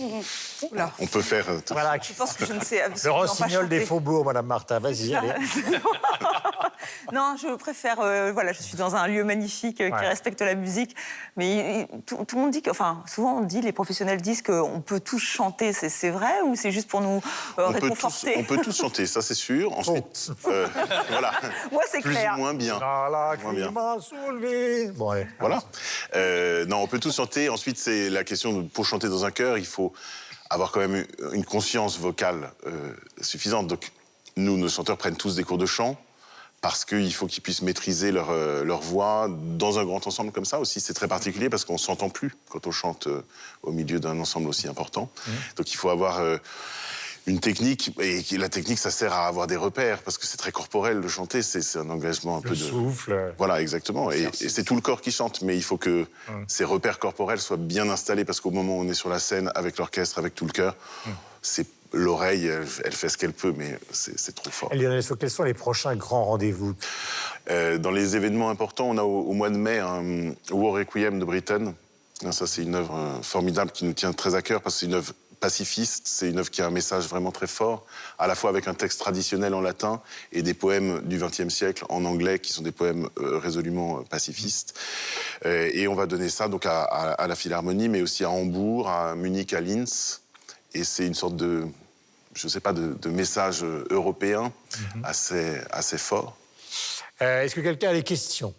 Oula. On peut faire... Voilà. Je pense que je ne sais Le absolument pas rossignol chanter. des faubourgs, Madame Martin. Vas-y, allez. Non, je préfère. Voilà, je suis dans un lieu magnifique qui respecte la musique. Mais tout le monde dit que. Enfin, souvent on dit, les professionnels disent qu'on peut tous chanter. C'est vrai ou c'est juste pour nous réconforter? On peut tous chanter, ça c'est sûr. Ensuite, voilà. Moi, c'est clair. Plus ou moins bien. Qui m'a soulevé. Bon, allez. Voilà. Non, on peut tous chanter. Ensuite, c'est la question pour chanter dans un chœur, il faut avoir quand même une conscience vocale suffisante. Donc, nous, nos chanteurs prennent tous des cours de chant parce qu'il faut qu'ils puissent maîtriser leur voix dans un grand ensemble comme ça aussi. C'est très particulier parce qu'on ne s'entend plus quand on chante au milieu d'un ensemble aussi important. Donc, il faut avoir une technique, et la technique, ça sert à avoir des repères, parce que c'est très corporel de chanter, c'est un engagement un peu de... souffle. Voilà, exactement, et c'est tout le corps qui chante, mais il faut que ces repères corporels soient bien installés, parce qu'au moment où on est sur la scène, avec l'orchestre, avec tout le chœur, c'est l'oreille, elle fait ce qu'elle peut, mais c'est trop fort. Lionel Sceaux, quels sont les prochains grands rendez-vous? Dans les événements importants, on a au mois de mai un War Requiem de Britten. Ça, c'est une œuvre formidable qui nous tient très à cœur, parce que c'est une œuvre pacifiste, c'est une œuvre qui a un message vraiment très fort, à la fois avec un texte traditionnel en latin et des poèmes du XXe siècle en anglais, qui sont des poèmes résolument pacifistes. Et on va donner ça donc à la Philharmonie, mais aussi à Hambourg, à Munich, à Linz. Et c'est une sorte de, je sais pas, de message européen assez fort. Est-ce que quelqu'un a des questions?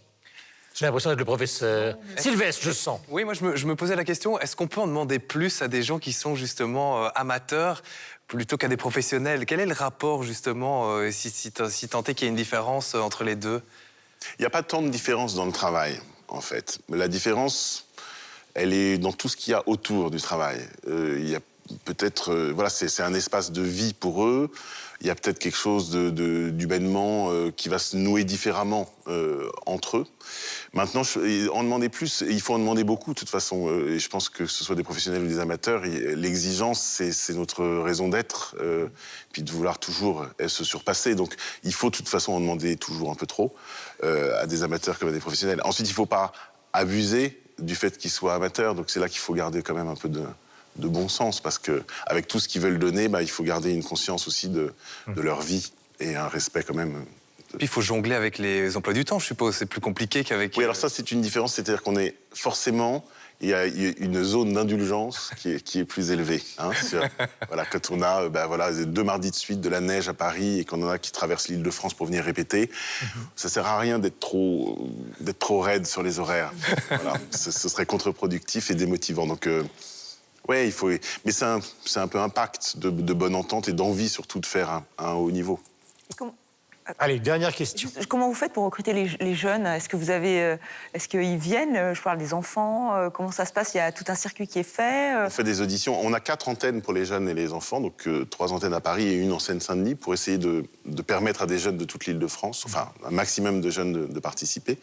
J'ai l'impression d'être le professeur. Sylvestre, je sens. Oui, moi, je me posais la question, est-ce qu'on peut en demander plus à des gens qui sont justement amateurs plutôt qu'à des professionnels? Quel est le rapport, justement, si tant est qu'il y a une différence entre les deux? Il n'y a pas tant de différence dans le travail, en fait. La différence, elle est dans tout ce qu'il y a autour du travail. Il y a peut-être... voilà, c'est un espace de vie pour eux. Il y a peut-être quelque chose d'humainement qui va se nouer différemment entre eux. Maintenant, en demander plus, il faut en demander beaucoup, de toute façon. Et je pense que ce soit des professionnels ou des amateurs, l'exigence, c'est notre raison d'être, puis de vouloir toujours se surpasser. Donc, il faut de toute façon en demander toujours un peu trop à des amateurs comme à des professionnels. Ensuite, il ne faut pas abuser du fait qu'ils soient amateurs. Donc, c'est là qu'il faut garder quand même un peu de bon sens, parce qu'avec tout ce qu'ils veulent donner, il faut garder une conscience aussi de leur vie et un respect quand même. Puis il faut jongler avec les emplois du temps, je suppose. C'est plus compliqué qu'avec... Oui, alors ça, c'est une différence. C'est-à-dire qu'on est forcément... Il y a une zone d'indulgence qui est plus élevée. Hein, voilà, quand on a 2 mardis de suite de la neige à Paris et qu'on en a qui traversent l'Île-de-France pour venir répéter, ça sert à rien d'être trop raide sur les horaires. Voilà, ce serait contre-productif et démotivant. Donc... oui, il faut. Mais c'est un peu un pacte de bonne entente et d'envie surtout de faire un haut niveau. Allez, dernière question. Comment vous faites pour recruter les jeunes? Est-ce que vous avez, est-ce qu'ils viennent? Je parle des enfants. Comment ça se passe? Il y a tout un circuit qui est fait. On fait des auditions. On a 4 antennes pour les jeunes et les enfants, donc 3 antennes à Paris et 1 en Seine-Saint-Denis, pour essayer de permettre à des jeunes de toute l'Île-de-France, enfin un maximum de jeunes de participer.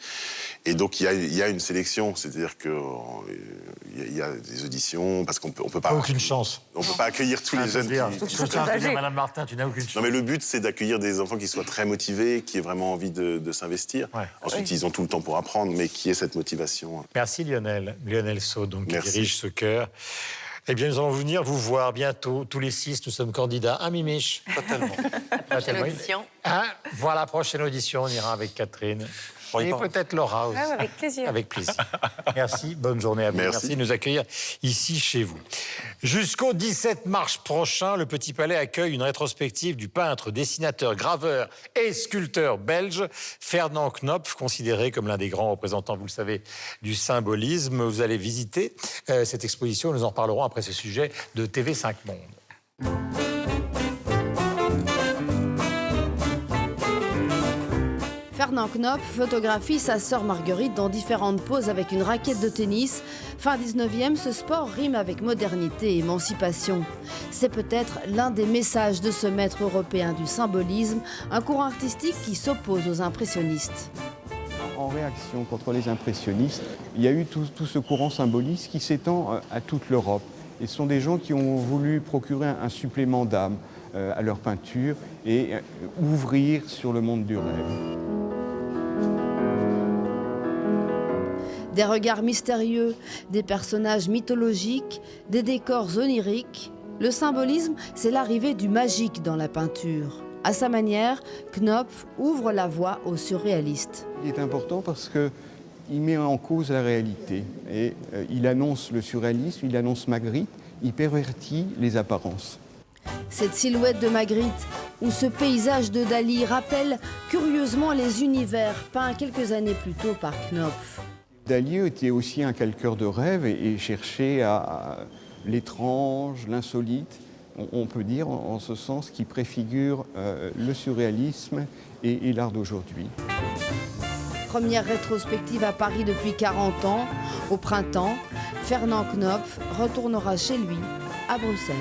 Et donc il y a une sélection, c'est-à-dire qu'il y a des auditions, parce qu'on peut pas... Aucune chance. On peut pas accueillir tous les jeunes qui... Madame Martin, tu n'as aucune chance. Non, mais le but, c'est d'accueillir des enfants qui soient très motivés, qui aient vraiment envie de s'investir. Ouais. Ensuite, ils ont tout le temps pour apprendre, mais qui aient cette motivation. Merci Lionel Sceaux, donc, qui Merci. dirige ce chœur. Eh bien, nous allons venir vous voir bientôt. Tous les 6, nous sommes candidats. Mimiche? Totalement. Prochaine audition. Voilà, prochaine audition, on ira avec Catherine. Et peut-être Laura aussi. Avec plaisir. Avec plaisir. Merci, bonne journée à vous. Merci de nous accueillir ici chez vous. Jusqu'au 17 mars prochain, le Petit Palais accueille une rétrospective du peintre, dessinateur, graveur et sculpteur belge Fernand Knopf, considéré comme l'un des grands représentants, vous le savez, du symbolisme. Vous allez visiter cette exposition. Nous en reparlerons après ce sujet de TV5 Monde. Fernand Knopf photographie sa sœur Marguerite dans différentes poses avec une raquette de tennis Fin 19e, ce sport rime avec modernité et émancipation. C'est peut-être l'un des messages de ce maître européen du symbolisme, un courant artistique qui s'oppose aux impressionnistes. En réaction contre les impressionnistes, il y a eu tout ce courant symboliste qui s'étend à toute l'Europe. Et ce sont des gens qui ont voulu procurer un supplément d'âme à leur peinture et ouvrir sur le monde du rêve. Des regards mystérieux, des personnages mythologiques, des décors oniriques. Le symbolisme, c'est l'arrivée du magique dans la peinture. À sa manière, Knopf ouvre la voie aux surréalistes. Il est important parce qu'il met en cause la réalité. Et il annonce le surréalisme, il annonce Magritte, il pervertit les apparences. Cette silhouette de Magritte ou ce paysage de Dali rappellent curieusement les univers peints quelques années plus tôt par Knopf. Dali était aussi un calqueur de rêves et cherchait à l'étrange, l'insolite. On peut dire en ce sens qu'il préfigure le surréalisme et l'art d'aujourd'hui. Première rétrospective à Paris depuis 40 ans. Au printemps, Fernand Knopf retournera chez lui, à Bruxelles.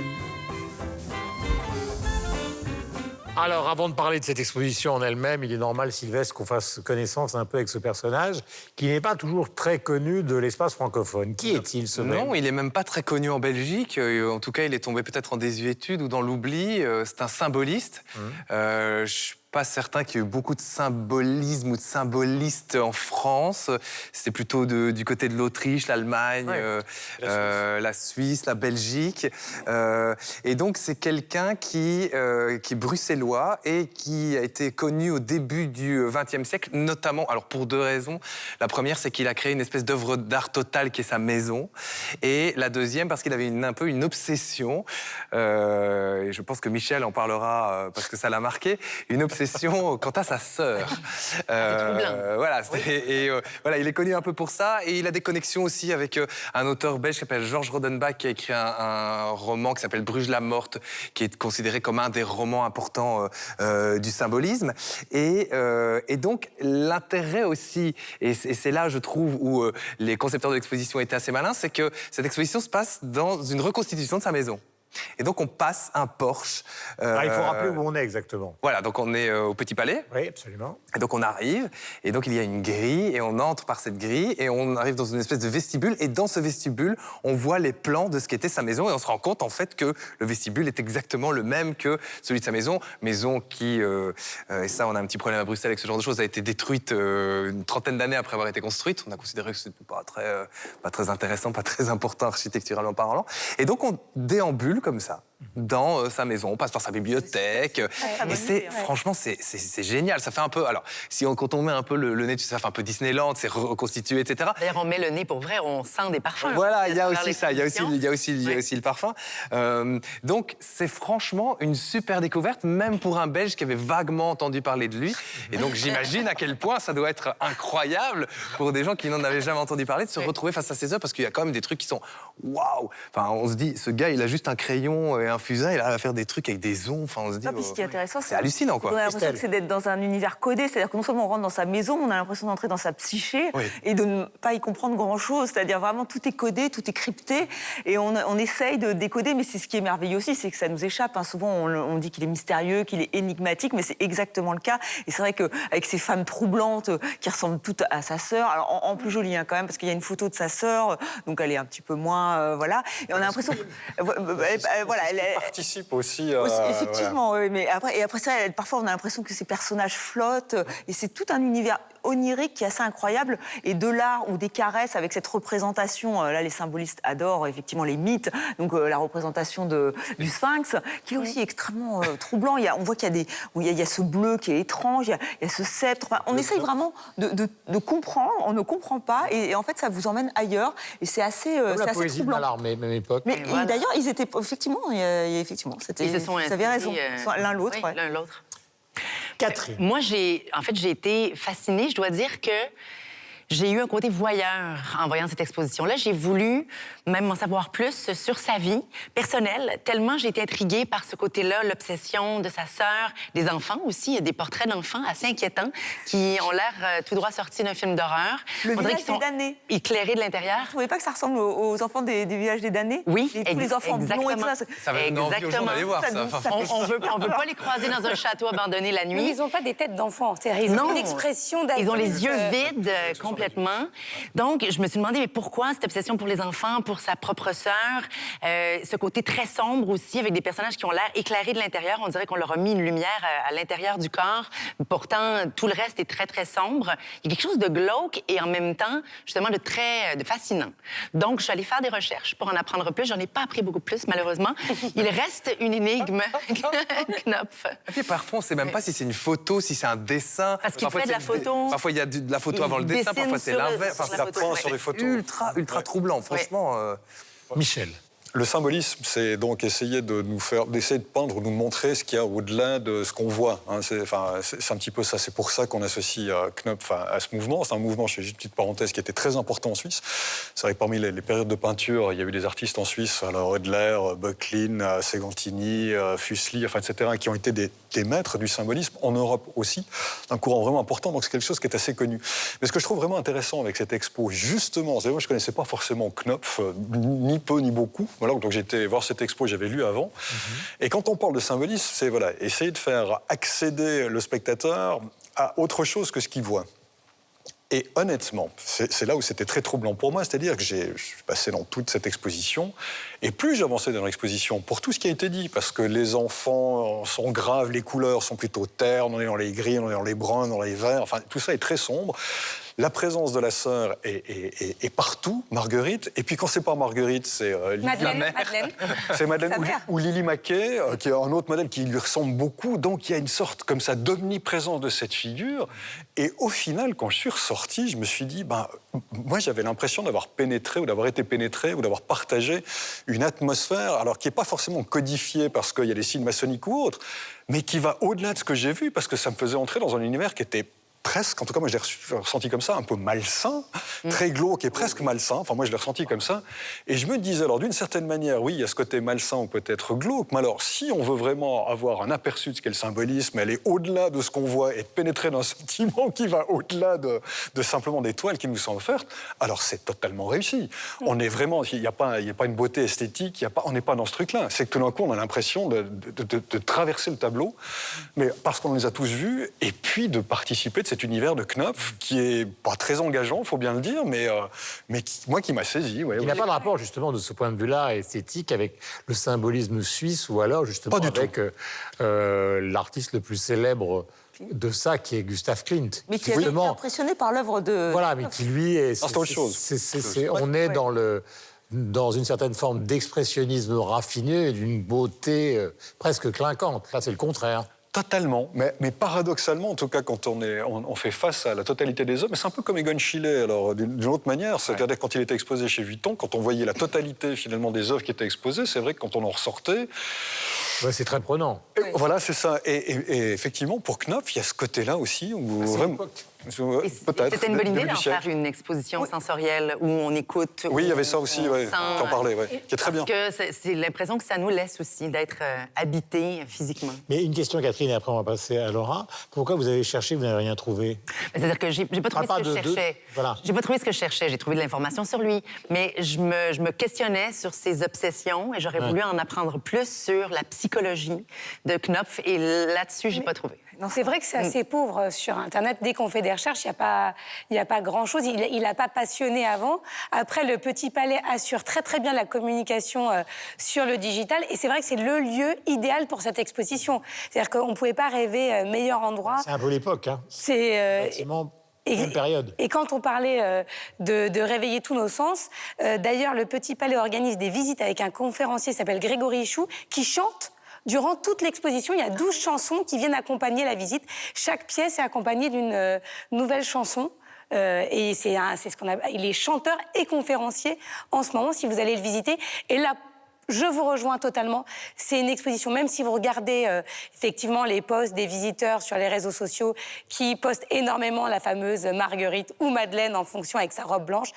Alors, avant de parler de cette exposition en elle-même, il est normal, Sylvestre, qu'on fasse connaissance un peu avec ce personnage qui n'est pas toujours très connu de l'espace francophone. Qui est-il, ce mec ? Non, il n'est même pas très connu en Belgique. En tout cas, il est tombé peut-être en désuétude ou dans l'oubli. C'est un symboliste. Je suis pas certain qu'il y ait eu beaucoup de symbolisme ou de symbolistes en France. C'était plutôt du côté de l'Autriche, l'Allemagne, la Suisse, la Belgique. Et donc, c'est quelqu'un qui est bruxellois et qui a été connu au début du XXe siècle, notamment, alors pour deux raisons. La première, c'est qu'il a créé une espèce d'œuvre d'art totale qui est sa maison. Et la deuxième, parce qu'il avait un peu une obsession, et je pense que Michel en parlera parce que ça l'a marqué, une obsession quant à sa sœur. Voilà, voilà, il est connu un peu pour ça et il a des connexions aussi avec un auteur belge qui s'appelle Georges Rodenbach qui a écrit un roman qui s'appelle Bruges la morte, qui est considéré comme un des romans importants du symbolisme. Et donc l'intérêt aussi, et c'est là je trouve où les concepteurs de l'exposition étaient assez malins, c'est que cette exposition se passe dans une reconstitution de sa maison. Et donc on passe un Porsche. Il faut rappeler où on est exactement. Voilà, donc on est au Petit Palais. Oui, absolument. Et donc on arrive, et donc il y a une grille, et on entre par cette grille, et on arrive dans une espèce de vestibule, et dans ce vestibule, on voit les plans de ce qu'était sa maison, et on se rend compte en fait que le vestibule est exactement le même que celui de sa maison. Maison qui, et ça on a un petit problème à Bruxelles avec ce genre de choses, a été détruite une trentaine d'années après avoir été construite. On a considéré que c'était pas très intéressant, pas très important architecturalement parlant. Et donc on déambule comme ça dans sa maison, on passe par sa bibliothèque, et franchement c'est génial, ça fait un peu, alors quand on met un peu le nez, ça fait un peu Disneyland, c'est reconstitué, etc. D'ailleurs on met le nez pour vrai, on sent des parfums. Voilà, il y a aussi ça, il y a aussi le parfum. Donc c'est franchement une super découverte, même pour un Belge qui avait vaguement entendu parler de lui, et donc j'imagine à quel point ça doit être incroyable pour des gens qui n'en avaient jamais entendu parler de se retrouver face à ces œuvres, parce qu'il y a quand même des trucs qui sont waouh. Enfin, on se dit, ce gars il a juste un crayon et un fusain, il a faire des trucs avec des ondes. Enfin, on se dit, ce qui est intéressant, c'est hallucinant, quoi. On a l'impression que c'est d'être dans un univers codé, c'est-à-dire que non seulement on rentre dans sa maison, on a l'impression d'entrer dans sa psyché et de ne pas y comprendre grand-chose. C'est-à-dire vraiment tout est codé, tout est crypté, et on essaye de décoder, mais c'est ce qui est merveilleux aussi, c'est que ça nous échappe. Hein. Souvent, on dit qu'il est mystérieux, qu'il est énigmatique, mais c'est exactement le cas. Et c'est vrai qu'avec ces femmes troublantes qui ressemblent toutes à sa sœur, alors en plus jolie hein, quand même, parce qu'il y a une photo de sa sœur, donc elle est un petit peu moins, voilà. Et on a l'impression que, voilà, elle participe aussi. Effectivement, oui, mais après ça, parfois on a l'impression que ces personnages flottent, et c'est tout un univers onirique qui est assez incroyable, et de l'art ou des caresses avec cette représentation, là les symbolistes adorent effectivement les mythes, donc la représentation du Sphinx, qui est aussi extrêmement troublant. On voit qu'il y a ce bleu qui est étrange, il y a ce sceptre, enfin, on essaye vraiment de comprendre, on ne comprend pas, et en fait ça vous emmène ailleurs, et c'est assez troublant. La poésie de Mallarmé, même époque. Mais voilà. D'ailleurs, ils étaient effectivement, c'était, vous avez raison, l'un l'autre. Oui, l'un l'autre. Catherine. Moi, j'ai été fascinée. Je dois dire que j'ai eu un côté voyeur en voyant cette exposition-là. J'ai voulu même en savoir plus sur sa vie personnelle, tellement j'ai été intriguée par ce côté-là, l'obsession de sa sœur, des enfants aussi. Il y a des portraits d'enfants assez inquiétants qui ont l'air tout droit sortis d'un film d'horreur. Le village des damnés. Éclairés de l'intérieur. Vous ne trouvez pas que ça ressemble aux enfants des villages des damnés? Oui, tous les enfants blonds et tout ça. Ça va donner envie aux gens d'aller voir ça. On veut pas les croiser dans un château abandonné la nuit. Mais ils n'ont pas des têtes d'enfants. Ils ont une expression d'adulte. Ils ont les yeux vides complètement. Donc, je me suis demandé, mais pourquoi cette obsession pour les enfants, pour sa propre sœur? Ce côté très sombre aussi, avec des personnages qui ont l'air éclairés de l'intérieur. On dirait qu'on leur a mis une lumière à l'intérieur du corps. Pourtant, tout le reste est très, très sombre. Il y a quelque chose de glauque et en même temps, justement, de fascinant. Donc, je suis allée faire des recherches pour en apprendre plus. J'en ai pas appris beaucoup plus, malheureusement. Il reste une énigme, Knopf. Et puis parfois, on ne sait même pas si c'est une photo, si c'est un dessin. Parce qu'il fait de la photo. Parfois, il y a de la photo avant le dessin, parfois c'est l'inverse. Ça prend sur les photos. Ultra troublant, franchement. Michel. Le symbolisme, c'est donc essayer d'essayer de peindre ou de nous montrer ce qu'il y a au-delà de ce qu'on voit. Hein. C'est un petit peu ça. C'est pour ça qu'on associe Knopf à ce mouvement. C'est un mouvement, je fais juste une petite parenthèse, qui était très important en Suisse. C'est vrai que parmi les périodes de peinture, il y a eu des artistes en Suisse, alors Oedler, Böcklin, Segantini, Fuseli, etc., qui ont été des maîtres du symbolisme, en Europe aussi, un courant vraiment important, donc c'est quelque chose qui est assez connu. Mais ce que je trouve vraiment intéressant avec cette expo, justement, c'est que moi je ne connaissais pas forcément Knopf, ni peu ni beaucoup, voilà, donc j'étais voir cette expo, j'avais lu avant, et quand on parle de symbolisme, c'est essayer de faire accéder le spectateur à autre chose que ce qu'il voit. Et honnêtement, c'est là où c'était très troublant pour moi, c'est-à-dire que je suis passé dans toute cette exposition, et plus j'avançais dans l'exposition, pour tout ce qui a été dit, parce que les enfants sont graves, les couleurs sont plutôt ternes, on est dans les gris, on est dans les bruns, dans les verts, enfin tout ça est très sombre. La présence de la sœur est partout, Marguerite. Et puis quand c'est pas Marguerite, c'est Madeleine. C'est Madeleine ou Lily Mackay, qui est un autre modèle qui lui ressemble beaucoup. Donc il y a une sorte comme ça d'omniprésence de cette figure. Et au final, quand je suis ressorti, je me suis dit, moi j'avais l'impression d'avoir pénétré ou d'avoir été pénétré ou d'avoir partagé une atmosphère, alors qui n'est pas forcément codifiée parce qu'il y a des signes maçonniques ou autres, mais qui va au-delà de ce que j'ai vu parce que ça me faisait entrer dans un univers qui était presque, en tout cas moi je l'ai ressenti comme ça, un peu malsain, très glauque et presque malsain, enfin moi je l'ai ressenti comme ça, et je me disais alors d'une certaine manière, oui il y a ce côté malsain ou peut-être glauque, mais alors si on veut vraiment avoir un aperçu de ce qu'est le symbolisme, aller au-delà de ce qu'on voit et pénétrer dans un sentiment qui va au-delà de simplement des toiles qui nous sont offertes, alors c'est totalement réussi. On est vraiment, il n'y a pas une beauté esthétique, on n'est pas dans ce truc-là, c'est que tout d'un coup on a l'impression de traverser le tableau, mais parce qu'on les a tous vus, et puis de participer de cet univers de Knopf qui est pas très engageant, il faut bien le dire, mais qui m'a saisi. Ouais, il n'a pas de rapport justement de ce point de vue-là esthétique avec le symbolisme suisse ou alors justement avec l'artiste le plus célèbre de ça qui est Gustav Klimt. Mais qui a été impressionné par l'œuvre de... Voilà, mais qui lui est... C'est autre chose. On est dans une certaine forme d'expressionnisme raffiné, d'une beauté presque clinquante. Là, c'est le contraire. Totalement, mais paradoxalement, en tout cas, quand on fait face à la totalité des œuvres, c'est un peu comme Egon Schiele, alors d'une autre manière, c'est-à-dire quand il était exposé chez Vuitton, quand on voyait la totalité finalement des œuvres qui étaient exposées, c'est vrai que quand on en ressortait... Ouais, c'est très prenant. Voilà, c'est ça. Et effectivement, pour Knopf, il y a ce côté-là aussi où vraiment... C'était une bonne idée d'en faire une exposition sensorielle où on écoute. Oui, il y avait ça aussi, t'en parlais, qui est très bien. Parce que c'est l'impression que ça nous laisse aussi d'être habité physiquement. Mais une question, Catherine, et après on va passer à Laura. Pourquoi vous avez cherché, vous n'avez rien trouvé? C'est-à-dire que j'ai pas trouvé ce que je cherchais. Voilà. J'ai pas trouvé ce que je cherchais. J'ai trouvé de l'information sur lui, mais je me questionnais sur ses obsessions et j'aurais voulu en apprendre plus sur la psychologie de Knopf. Et là-dessus, j'ai pas trouvé. C'est vrai que c'est assez pauvre sur Internet. Dès qu'on fait des recherches, il n'y a pas grand-chose. Il n'a pas passionné avant. Après, le Petit Palais assure très, très bien la communication sur le digital. Et c'est vrai que c'est le lieu idéal pour cette exposition. C'est-à-dire qu'on ne pouvait pas rêver meilleur endroit. C'est un peu l'époque, hein. C'est... Même période. Et quand on parlait de réveiller tous nos sens, d'ailleurs, le Petit Palais organise des visites avec un conférencier qui s'appelle Grégory Chou, qui chante. Durant toute l'exposition, il y a 12 chansons qui viennent accompagner la visite. Chaque pièce est accompagnée d'une nouvelle chanson. Et c'est ce qu'on appelle... Il est chanteur et conférencier en ce moment, si vous allez le visiter. Et là, Je vous rejoins totalement. C'est une exposition, même si vous regardez effectivement les posts des visiteurs sur les réseaux sociaux qui postent énormément la fameuse Marguerite ou Madeleine en fonction avec sa robe blanche,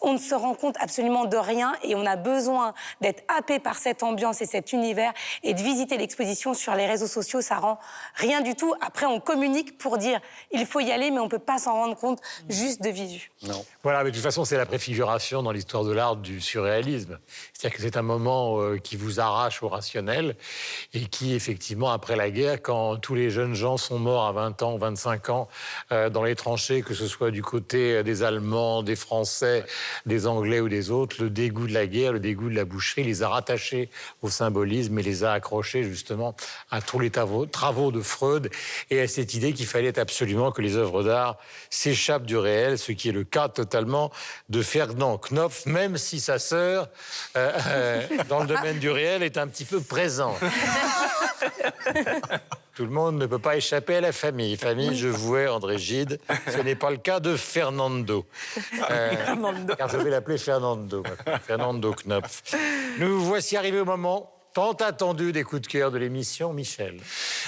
on ne se rend compte absolument de rien et on a besoin d'être happé par cette ambiance et cet univers et de visiter l'exposition sur les réseaux sociaux, ça rend rien du tout. Après, on communique pour dire il faut y aller, mais on ne peut pas s'en rendre compte juste de visu. Non. Voilà, mais de toute façon, c'est la préfiguration dans l'histoire de l'art du surréalisme. C'est-à-dire que c'est un moment qui vous arrache au rationnel et qui, effectivement, après la guerre, quand tous les jeunes gens sont morts à 20 ans, 25 ans dans les tranchées, que ce soit du côté des Allemands, des Français, des Anglais ou des autres, le dégoût de la guerre, le dégoût de la boucherie les a rattachés au symbolisme et les a accrochés, justement, à tous les travaux de Freud et à cette idée qu'il fallait absolument que les œuvres d'art s'échappent du réel, ce qui est le cas totalement de Ferdinand Knopf, même si sa sœur, dans le domaine du réel, est un petit peu présente. Tout le monde ne peut pas échapper à la famille. Famille, je vouais André Gide. Ce n'est pas le cas de Fernando. Car je vais l'appeler Fernando. Fernando Knopf. Nous voici arrivés au moment tant attendu des coups de cœur de l'émission, Michel.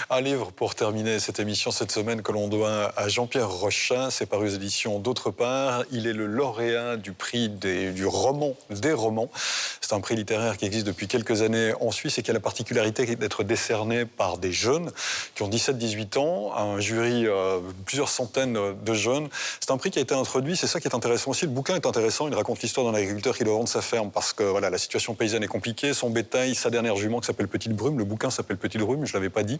Un livre pour terminer cette émission cette semaine que l'on doit à Jean-Pierre Rochin. C'est paru aux éditions D'autre part. Il est le lauréat du prix du roman, des romans. C'est un prix littéraire qui existe depuis quelques années en Suisse et qui a la particularité d'être décerné par des jeunes qui ont 17-18 ans, un jury plusieurs centaines de jeunes. C'est un prix qui a été introduit, c'est ça qui est intéressant aussi. Le bouquin est intéressant, il raconte l'histoire d'un agriculteur qui doit vendre sa ferme parce que voilà, la situation paysanne est compliquée, son bétail, sa dernière jument qui s'appelle Petite Brume. Le bouquin s'appelle Petite Brume, je ne l'avais pas dit.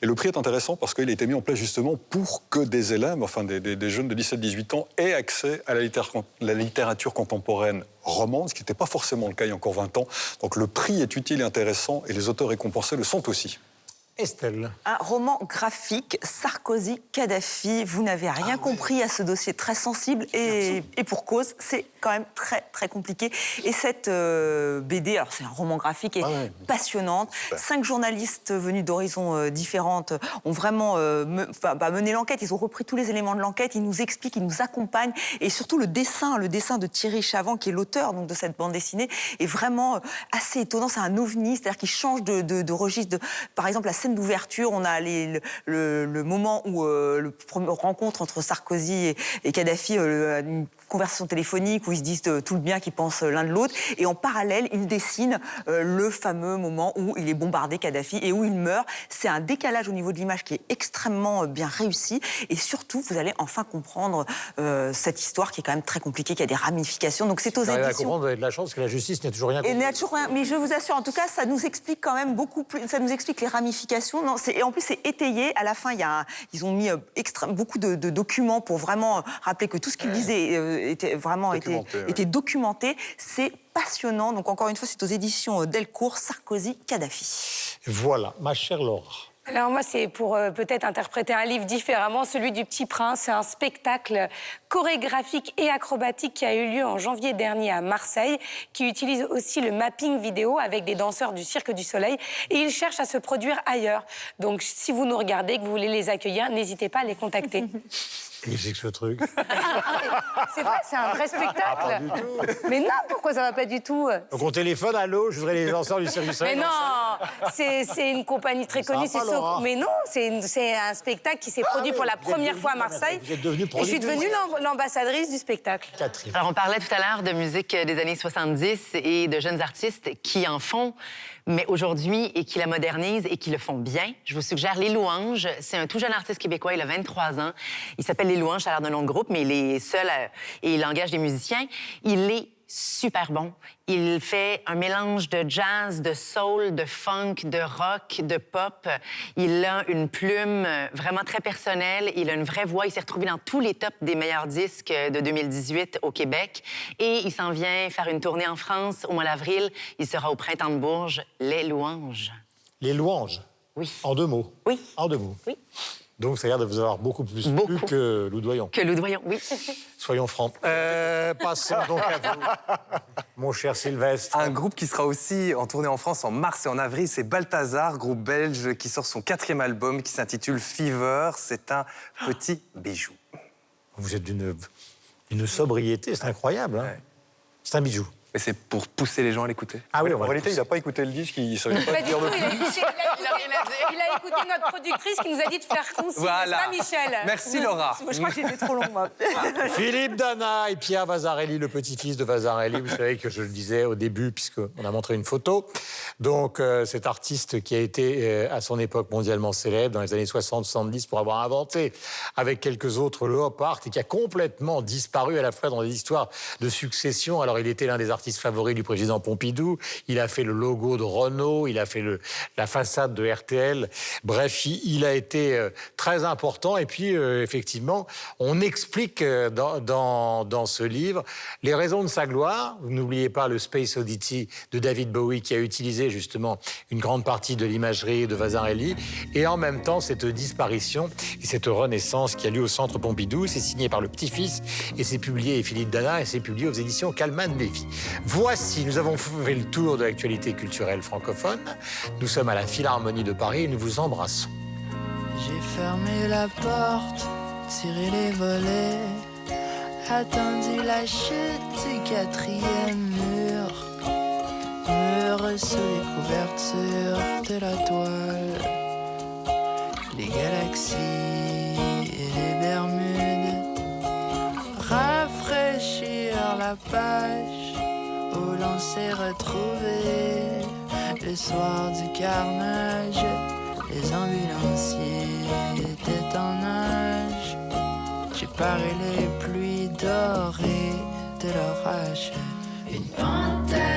Et le prix est intéressant parce qu'il a été mis en place justement pour que des élèves, enfin des jeunes de 17-18 ans, aient accès à la littérature contemporaine romande, ce qui n'était pas forcément le cas il y a encore 20 ans. Donc le prix est utile et intéressant et les auteurs récompensés le sont aussi. Estelle. Un roman graphique, Sarkozy-Kadhafi. Vous n'avez rien compris à ce dossier très sensible et pour cause, c'est quand même très très compliqué. Et cette BD, alors c'est un roman graphique et passionnante. 5 journalistes venus d'horizons différentes ont vraiment mené l'enquête. Ils ont repris tous les éléments de l'enquête. Ils nous expliquent, ils nous accompagnent. Et surtout le dessin de Thierry Chavant, qui est l'auteur donc de cette bande dessinée, est vraiment assez étonnant. C'est un ovni, c'est-à-dire qu'il change de registre. Par exemple, la scène d'ouverture, on a le moment où le premier rencontre entre Sarkozy et Kadhafi, une conversation téléphonique où ils se disent tout le bien qu'ils pensent l'un de l'autre. Et en parallèle, il dessine le fameux moment où il est bombardé, Kadhafi, et où il meurt. C'est un décalage au niveau de l'image qui est extrêmement bien réussi. Et surtout, vous allez enfin comprendre cette histoire qui est quand même très compliquée, qui a des ramifications. Donc c'est aux éditions. À comprendre, vous avez de la chance que la justice n'a toujours rien compris. Et n'a toujours rien. Mais je vous assure, en tout cas, ça nous explique quand même beaucoup plus. Ça nous explique les ramifications. Non, et en plus, c'est étayé. À la fin, ils ont mis beaucoup de documents pour vraiment rappeler que tout ce qu'ils disaient était documenté. C'est passionnant. Donc, encore une fois, c'est aux éditions Delcourt, Sarkozy-Kadhafi. Voilà, ma chère Laura. Alors moi, c'est pour peut-être interpréter un livre différemment, celui du Petit Prince. C'est un spectacle chorégraphique et acrobatique qui a eu lieu en janvier dernier à Marseille, qui utilise aussi le mapping vidéo avec des danseurs du Cirque du Soleil. Et ils cherchent à se produire ailleurs. Donc si vous nous regardez, que vous voulez les accueillir, n'hésitez pas à les contacter. Qu'est-ce que ce truc? C'est vrai, c'est un vrai spectacle. Pas du tout. Mais non, pourquoi ça va pas du tout? Donc on téléphone, allô, je voudrais les danseurs du Cirque du Soleil. Mais non, c'est une compagnie très connue. Mais non, c'est un spectacle qui s'est produit pour la première fois à Marseille. Vous êtes devenue et je suis devenue l'ambassadrice du spectacle. Catherine. Alors, on parlait tout à l'heure de musique des années 70 et de jeunes artistes qui en font, mais aujourd'hui, et qui la modernisent et qui le font bien. Je vous suggère Les Louanges. C'est un tout jeune artiste québécois, il a 23 ans. Il s'appelle Les Louanges, ça a l'air d'un nom de groupe, mais il est seul et il engage des musiciens. Il est super bon. Il fait un mélange de jazz, de soul, de funk, de rock, de pop. Il a une plume vraiment très personnelle. Il a une vraie voix. Il s'est retrouvé dans tous les tops des meilleurs disques de 2018 au Québec. Et il s'en vient faire une tournée en France au mois d'avril. Il sera au Printemps de Bourges. Les Louanges. Les Louanges? Oui. En 2 mots? Oui. En 2 mots? Oui. Donc, ça a l'air de vous avoir beaucoup plus plu que Loudoyon. Que Loudoyon, oui. Soyons francs. Passons donc à vous, mon cher Sylvestre. Un groupe qui sera aussi en tournée en France en mars et en avril, c'est Balthazar, groupe belge qui sort son 4e album qui s'intitule Fever. C'est un petit bijou. Vous êtes d'une sobriété, c'est incroyable. Hein. Ouais. C'est un bijou. Mais c'est pour pousser les gens à l'écouter. Ah oui, En réalité, il n'a pas écouté le disque, il ne savait pas Pas du dire tout, de il a écouté notre productrice qui nous a dit de faire concis. Voilà. Ça, Michel. Merci Laura. Je crois que j'étais trop long, moi. Philippe Dana et Pierre Vasarely, le petit-fils de Vasarely. Vous savez que je le disais au début, puisqu'on a montré une photo. Donc, cet artiste qui a été, à son époque, mondialement célèbre, dans les années 60-70, pour avoir inventé, avec quelques autres, le hop art, et qui a complètement disparu à la fois dans des histoires de succession. Alors, il était l'un des artistes favoris du président Pompidou. Il a fait le logo de Renault, il a fait la façade de RTL. Bref, il a été très important. Et puis, effectivement, on explique dans ce livre les raisons de sa gloire. Vous n'oubliez pas le Space Oddity de David Bowie, qui a utilisé justement une grande partie de l'imagerie de Vasarely. Et en même temps, cette disparition et cette renaissance qui a lieu au Centre Pompidou. C'est signé par le petit-fils et c'est publié, Philippe Dana, et c'est publié aux éditions Calman Lévy. Voici, nous avons fait le tour de l'actualité culturelle francophone. Nous sommes à la Philharmonie de Paris et nous vous embrassons. J'ai fermé la porte, tiré les volets, attendu la chute du 4e mur, sous les couvertures de la toile, les galaxies et les Bermudes, rafraîchir la page où l'on s'est retrouvé le soir du carnage. Les ambulanciers étaient en nage. J'ai paré les pluies dorées de l'orage. Une panthère